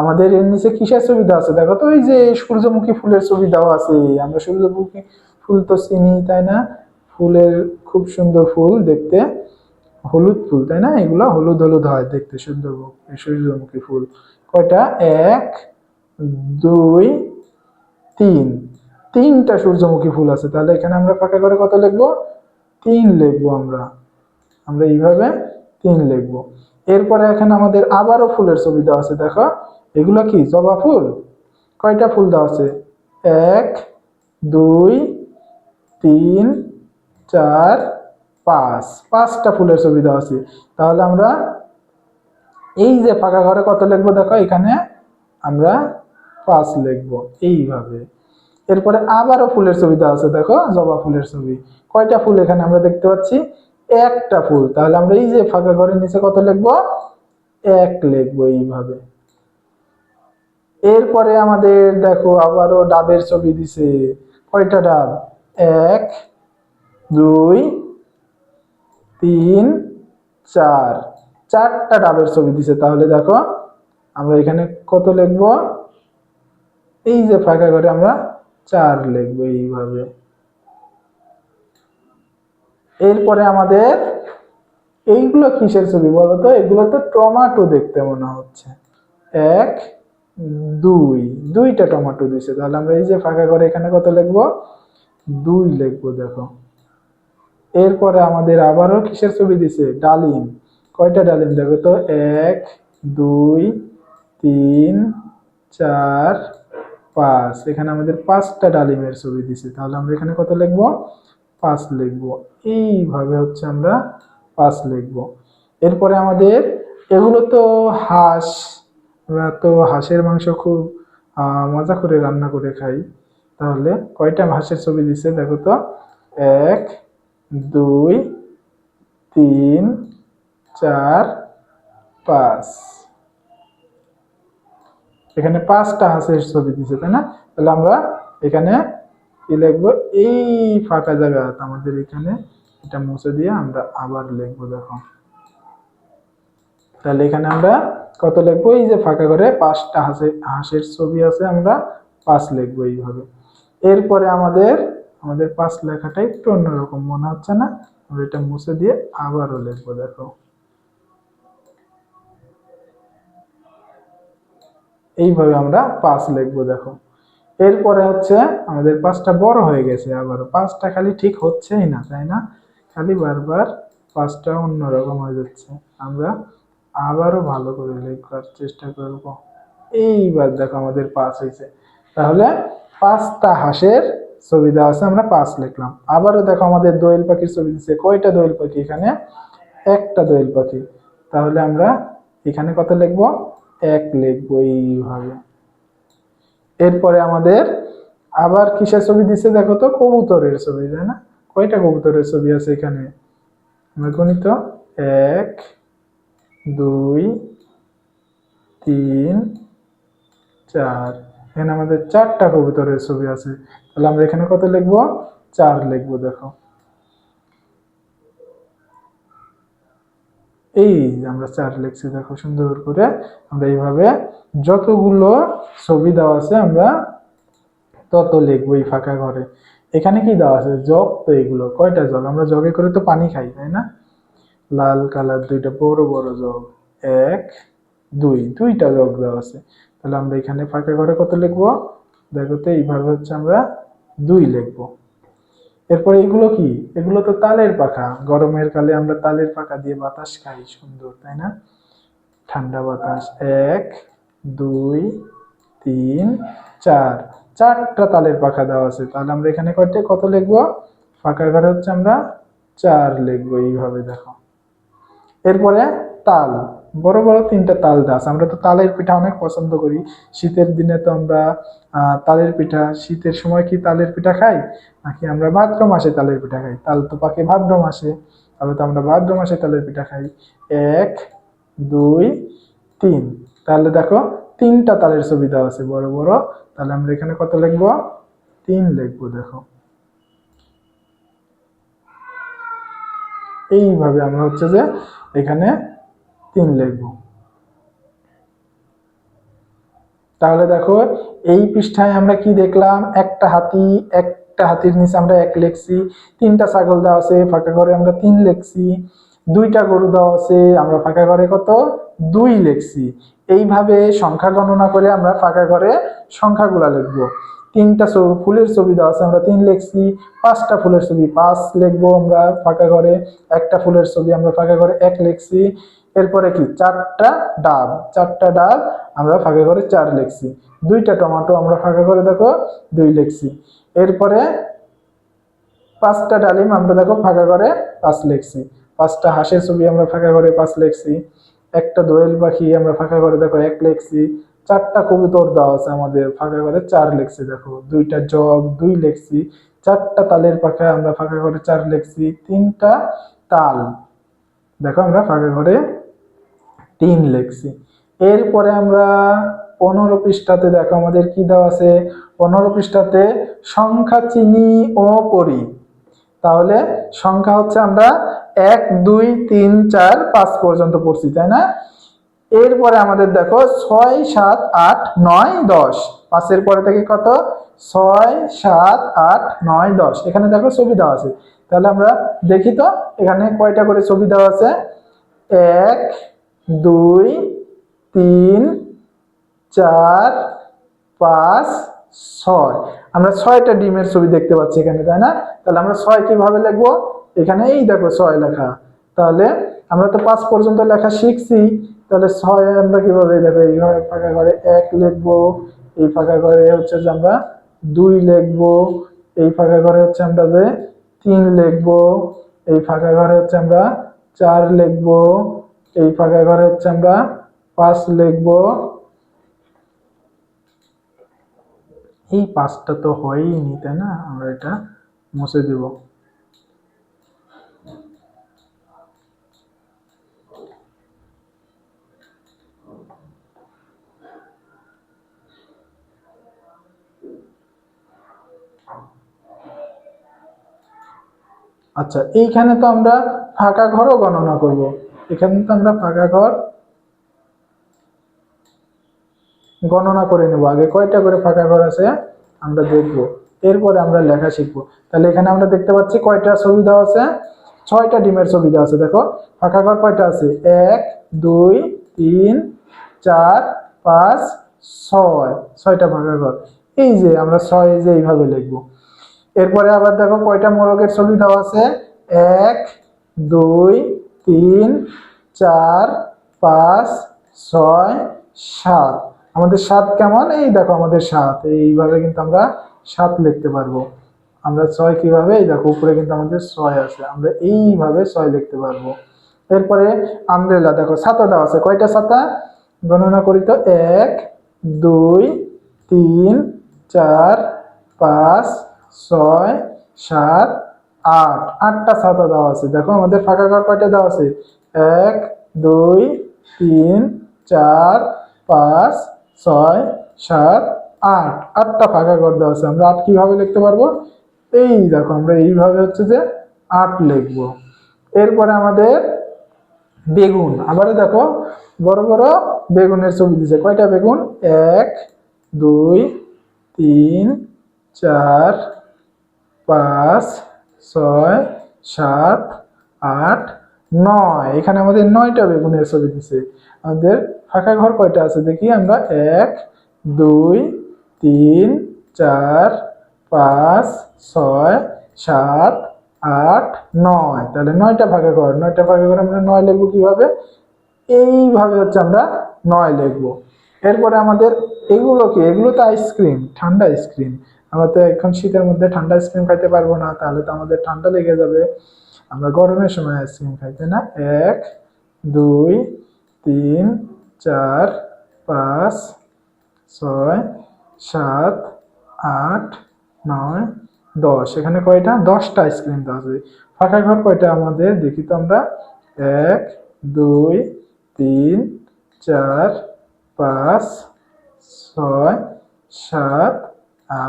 আমাদের এর নিচে কিসের ছবি দেওয়া আছে দেখো তো, এই যে সূর্যমুখী ফুলের ছবি দেওয়া আছে। আমরা সূর্যমুখী ফুল তো চিনি তাই না, ফুলের খুব সুন্দর ফুল দেখতে, হলুদ ফুল তাই না, এগুলো হলুদ হলুদ হয় দেখতে সুন্দর সূর্যমুখী ফুল। কয়টা, 1 2 3, 3টা সূর্যমুখী ফুল আছে। তাহলে এখানে আমরা ফাঁকা করে কত লিখবো, 3 লিখবো আমরা, আমরা এইভাবে 3 লিখবো। এরপরে এখানে আমাদের আবারও ফুলের ছবি দেওয়া আছে দেখো, এগুলো কি জবা ফুল, কয়টা ফুল দেওয়া আছে, 1 2 3 4 5, 5টা ফুলের ছবি দেওয়া আছে। তাহলে আমরা এই যে ফাঁকা ঘরে কত লিখবো দেখো, এখানে আমরা 5 লিখবো এইভাবে। এরপরে আবারও ফুলের ছবি দেওয়া আছে, দেখো জবা ফুলের ছবি। কয়টা ফুল এখানে আমরা দেখতে পাচ্ছি? একটা ফুল। তাহলে আমরা এই যে ফাঁকা ঘরের নিচে কত লিখবো? 1 লিখবো এইভাবে। এরপরে আমাদের দেখো আবারও ডাবের ছবি দিছে। কয়টা ডাব? 1 2 3 4, 4টা ডাবের ছবি দিছে। তাহলে দেখো আমরা এখানে কত লিখবো? এই যে ফাঁকা ঘরে আমরা 4 লিখবো এইভাবে। এরপরে আমাদের এইগুলো কিসের ছবি বলতো? এগুলো তো টমেটো দেখতে মনে হচ্ছে। 1 2, 2টা টমেটো দিছে। তাহলে আমরা এই যে ফাঁকা ঘরে এখানে কত লিখবো? 2 লিখবো দেখো। এরপরে আমাদের আবারও কিসের ছবি দিছে? ডালিম। কয়টা ডালিম দেখো তো? 1 2 3 4 5, এখানে আমাদের 5টা ডালিমের ছবি দিছে। তাহলে আমরা এখানে কত লিখবো? 5 লিখবো। এইভাবে হচ্ছে আমরা 5 লিখবো। এরপরে আমাদের এগুলো তো হাঁস, আমরা তো হাঁসের মাংস খুব মজা করে রান্না করে খাই। তাহলে কয়টা হাঁসের ছবি দিছে দেখো তো? 1 2 3 4 5, এখানে 5টা হাঁসের ছবি দিছে, তাই না? তাহলে আমরা এখানে কি লিখবো? এই ফাঁকা জায়গা আমাদের এখানে এটা মুছে দিয়ে আমরা আবার লিখবো দেখো। তাহলে এখানে আমরা কত লিখবো? এই যে ফাঁকা করে 5টা হাঁসের ছবি আছে, আমরা 5 লিখবো এইভাবে। এরপরে আমাদের 5 লেখাটা একটু অন্যরকম মনে হচ্ছে না? আমরা এটা মুছে দিয়ে আবারও লিখবো দেখো। এইভাবে আমরা 5 লিখবো দেখো। এরপরে হচ্ছে আমাদের 5টা বড় হয়ে গেছে, আবারও 5টা খালি ঠিক হচ্ছেই না, তাই না? খালি বারবার 5টা অন্যরকম হয়ে যাচ্ছে। আমরা আবারও ভালো করে লেখার চেষ্টা করব। এইবার দেখো আমাদের 5 হয়েছে। তাহলে 5টা হাঁসের ছবি দেওয়া আছে, আমরা 5 লিখলাম। আবারও দেখো আমাদের দোয়েল পাখির ছবি দিচ্ছে। কয়টা দোয়েল পাখি? এখানে একটা দোয়েল পাখি। তাহলে আমরা এখানে কত লিখবো? 1 লিখবো এইভাবে। এরপরে আমাদের আবার কিসের ছবি দিচ্ছে দেখো তো? কবুতরের ছবি, তাই না? কয়টা কবুতরের ছবি আছে এখানে? আমরা গণি তো। 1 2 3 4, এখানে আমাদের 4টা কবুতরের ছবি আছে। তাহলে আমরা এখানে কত লিখবো? 4 লিখবো দেখো। এই আমরা 4 লিখছি দেখো সুন্দর করে। আমরা এইভাবে যতগুলো ছবি দেওয়া আছে আমরা তত লিখবো এই ফাঁকা ঘরে। এখানে কি দেওয়া আছে? জগ। তো এগুলো কয়টা জগ? আমরা জগে করে তো পানি খাই, তাই না? লাল কালার 2টা বড় বড় জগ। 1 2, 2টা জগ দেওয়া আছে। তাহলে আমরা এখানে ফাঁকা ঘরে কত লিখবো দেখো তো? এইভাবে হচ্ছে আমরা 2 লিখবো। এরপরে এগুলো কি? এগুলো তো তালের পাখা। গরমের কালে আমরা তালের পাখা দিয়ে বাতাস খাই, সুন্দর, তাই না? ঠান্ডা বাতাস। 1 2 3 4, 4টা তালের পাখা দেওয়া আছে। তাহলে আমরা এখানে কত লিখবো? ফাঁকা ঘরে হচ্ছে আমরা 4 লিখবো এইভাবে দেখো। এরপরে তাল, বড় বড় 3টা তাল দেওয়া আছে। আমরা তো তালের পিঠা অনেক পছন্দ করি। শীতের দিনে তো আমরা তালের পিঠা, শীতের সময় কি তালের পিঠা খাই নাকি আমরা ভাদ্র মাসে তালের পিঠা খাই? তাল তো পাকে ভাদ্র মাসে, তাহলে তো আমরা ভাদ্র মাসে তালের পিঠা খাই। 1 2 3, তাহলে দেখো 3টা তালের ছবি দেওয়া আছে বড় বড়। তাহলে আমরা এখানে কত লিখবো? 3 লিখবো দেখো। এইভাবে আমরা হচ্ছে যে এখানে 3 লিখবো। তাহলে দেখো এই পৃষ্ঠায় আমরা কি দেখলাম? একটা হাতি, একটা হাতির নিচে আমরা 1 লিখছি। 3টা ছাগল দেওয়া আছে, ফাঁকা ঘরে আমরা 3 লিখছি। 2টা গরু দেওয়া আছে, আমরা ফাঁকা ঘরে কত? 2 লিখছি। এইভাবে সংখ্যা গণনা করে আমরা ফাঁকা ঘরে সংখ্যাগুলা লিখবো। 3টা ফুলের ছবি দেওয়া আছে, আমরা 3 লিখছি। 5টা ফুলের ছবি 5 লিখবো আমরা ফাঁকা ঘরে। একটা ফুলের ছবি আমরা ফাঁকা ঘরে 1 লিখছি। এরপরে কি? 4টা ডাব, 4টা ডাব আমরা ফাঁকা করে 4 লিখছি। 2টা টমেটো আমরা ফাঁকা করে দেখো 2 লিখছি। এরপরে 5টা ডালিম আমরা দেখো ফাঁকা করে 5 লিখছি, 5টা হাঁসের ছবি আমরা ফাঁকা করে 5 লিখছি, একটা দোয়েল পাখি আমরা ফাঁকা করে দেখো 1 লিখছি, 4টা কবুতর দেওয়া আছে আমাদের ফাঁকা করে 4 লিখছি, দেখো 2টা জগ 2 লিখছি, 4টা তালের পাখা আমরা ফাঁকা করে 4 লিখছি, 3টা তাল দেখো আমরা ফাঁকা করে 3 লিখছি। এরপরে আমরা 15 পৃষ্ঠাতে দেখো আমাদের কি দেওয়া আছে, 15 পৃষ্ঠাতে সংখ্যা চিনি ও পড়ি। তাহলে সংখ্যা হচ্ছে আমরা 1 2 3 4 5 পর্যন্ত পড়ছি, তাই না? এরপরে আমাদের দেখো 6 7 8 9 10, 5 পরে থেকে কত 6 7 8 9 10, এখানে দেখো ছবি দেওয়া আছে। তাহলে আমরা দেখি তো এখানে কয়টা করে ছবি দেওয়া আছে, 1 2 3 4 5 6, আমরা 6টা ডিমের ছবি দেখতে পাচ্ছি এখানে, তাই না? তাহলে আমরা 6 কিভাবে লিখবো, এখানে এই দেখো 6 লেখা। তাহলে আমরা তো 5 পর্যন্ত লেখা শিখছি, তাহলে 6 আমরা কিভাবে দেখো এইভাবে ফাঁকা করে 1 লিখবো, এই ফাঁকা করে হচ্ছে যে আমরা 2 লিখবো, এই ফাঁকা করে হচ্ছে আমরা যে 3 লিখবো, এই ফাঁকা ঘরে হচ্ছে আমরা 4 লিখবো, এই ফাঁকা ঘরে হচ্ছে আমরা 5 লিখবো। এই 5টা তো হয়নি, তাই না? আমরা এটা মুছে দিব। আচ্ছা, এইখানে তো আমরা ফাঁকা ঘরও গণনা করব, এখানে তো আমরা ফাঁকা ঘর গণনা করে নেব। আগে কয়টা করে ফাঁকা ঘর আছে আমরা দেখব, এরপরে আমরা লেখা শিখবো। তাহলে এখানে আমরা দেখতে পাচ্ছি কয়টা ছবি দেওয়া আছে, 6টা ডিমের ছবি দেওয়া আছে। দেখো ফাঁকা ঘর কয়টা আছে, 1 2 3 4 5 6, 6টা ফাঁকা ঘর। এই যে আমরা 6 যে এইভাবে লিখবো। এরপরে আবার দেখো কয়টা মোরগের ছবি দেওয়া আছে, 1 2 3 4 5 6 7, আমাদের 7 কেমন, এই দেখো আমাদের 7, এইভাবে কিন্তু আমরা 7 লিখতে পারবো। আমরা 6 কিভাবে, এই দেখো উপরে কিন্তু আমাদের 6 আছে, আমরা এইভাবে 6 লিখতে পারবো। এরপরে আমব্রেলা, দেখো ছাতা দেওয়া আছে, কয়টা ছাতা গণনা করি তো, 1 2 3 4 5 6 7 8, 8টা ছাতা দেওয়া আছে। দেখো আমাদের ফাঁকা ঘর কয়টা দেওয়া আছে, 1 2 3 4 5 6 7 8, 8টা ফাঁকা ঘর দেওয়া আছে। আমরা 8 কিভাবে লিখতে পারবো, এই দেখো আমরা এইভাবে হচ্ছে যে 8 লিখবো। এরপরে আমাদের বেগুন, আবারও দেখো বড় বড় বেগুনের ছবি দিছে, কয়টা বেগুন, 1 2 3 4 5 6 7 8 9, এখানে আমাদের 9টা বেগুনের ছবি দিছে। আমাদের ফাঁকা ঘর কয়টা আছে দেখি আমরা, 1 2 3 4 5 6 7 8 9, তাহলে 9টা ফাঁকা ঘর, 9টা ফাঁকা ঘর আমরা 9 লিখবো কিভাবে, এইভাবে হচ্ছে আমরা 9 লিখবো। এরপরে আমাদের এগুলো কি, এগুলো তো আইসক্রিম, ঠান্ডা আইসক্রিম। আমরা তো এখন শীতের মধ্যে ঠান্ডা আইসক্রিম খাইতে পারবো না, তাহলে তো আমাদের ঠান্ডা লেগে যাবে, আমরা গরমের সময় আইসক্রিম খাইতে না। 1 2 3 4 5 6 7 8 9 10, এখানে কয়টা, 10টা আইসক্রিম দেওয়া আছে। ফাঁকা ঘর কয়টা আমাদের দেখি তো আমরা, 1 2 3 4 5 6 7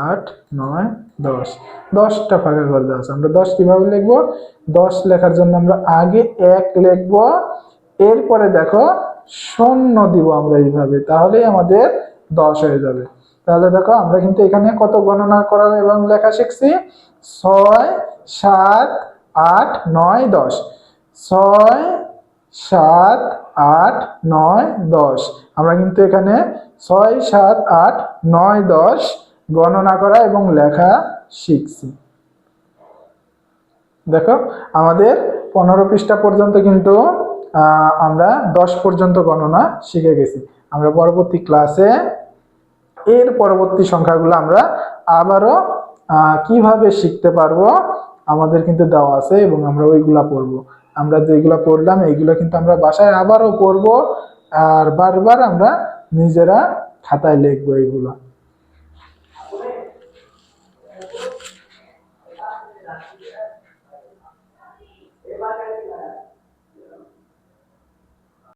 8 9 10, 10টা ফাঁকা ঘর দেওয়া আছে। আমরা 10 কিভাবে লিখবো, 10 লেখার জন্য আমরা আগে 1 লিখবো, এরপরে দেখো শূন্য দিব আমরা এইভাবে, তাহলেই আমাদের 10 হয়ে যাবে। তাহলে দেখো আমরা কিন্তু এখানে কত গণনা করা এবং লেখা শিখছি, 6 7 8 9 10, 6 7 8 9 10, আমরা কিন্তু এখানে 6 7 8 9 10 গণনা করা এবং লেখা শিখছি। দেখো আমাদের 15 পৃষ্ঠা পর্যন্ত কিন্তু আমরা 10 পর্যন্ত গণনা শিখে গেছি। আমরা পরবর্তী ক্লাসে এর পরবর্তী সংখ্যাগুলো আমরা আবারও কিভাবে শিখতে পারবো আমাদের কিন্তু দেওয়া আছে এবং আমরা ওইগুলা পড়বো। আমরা যেগুলা পড়লাম এইগুলো কিন্তু আমরা বাসায় আবারও পড়বো আর বারবার আমরা নিজেরা খাতায় লিখবো এইগুলা।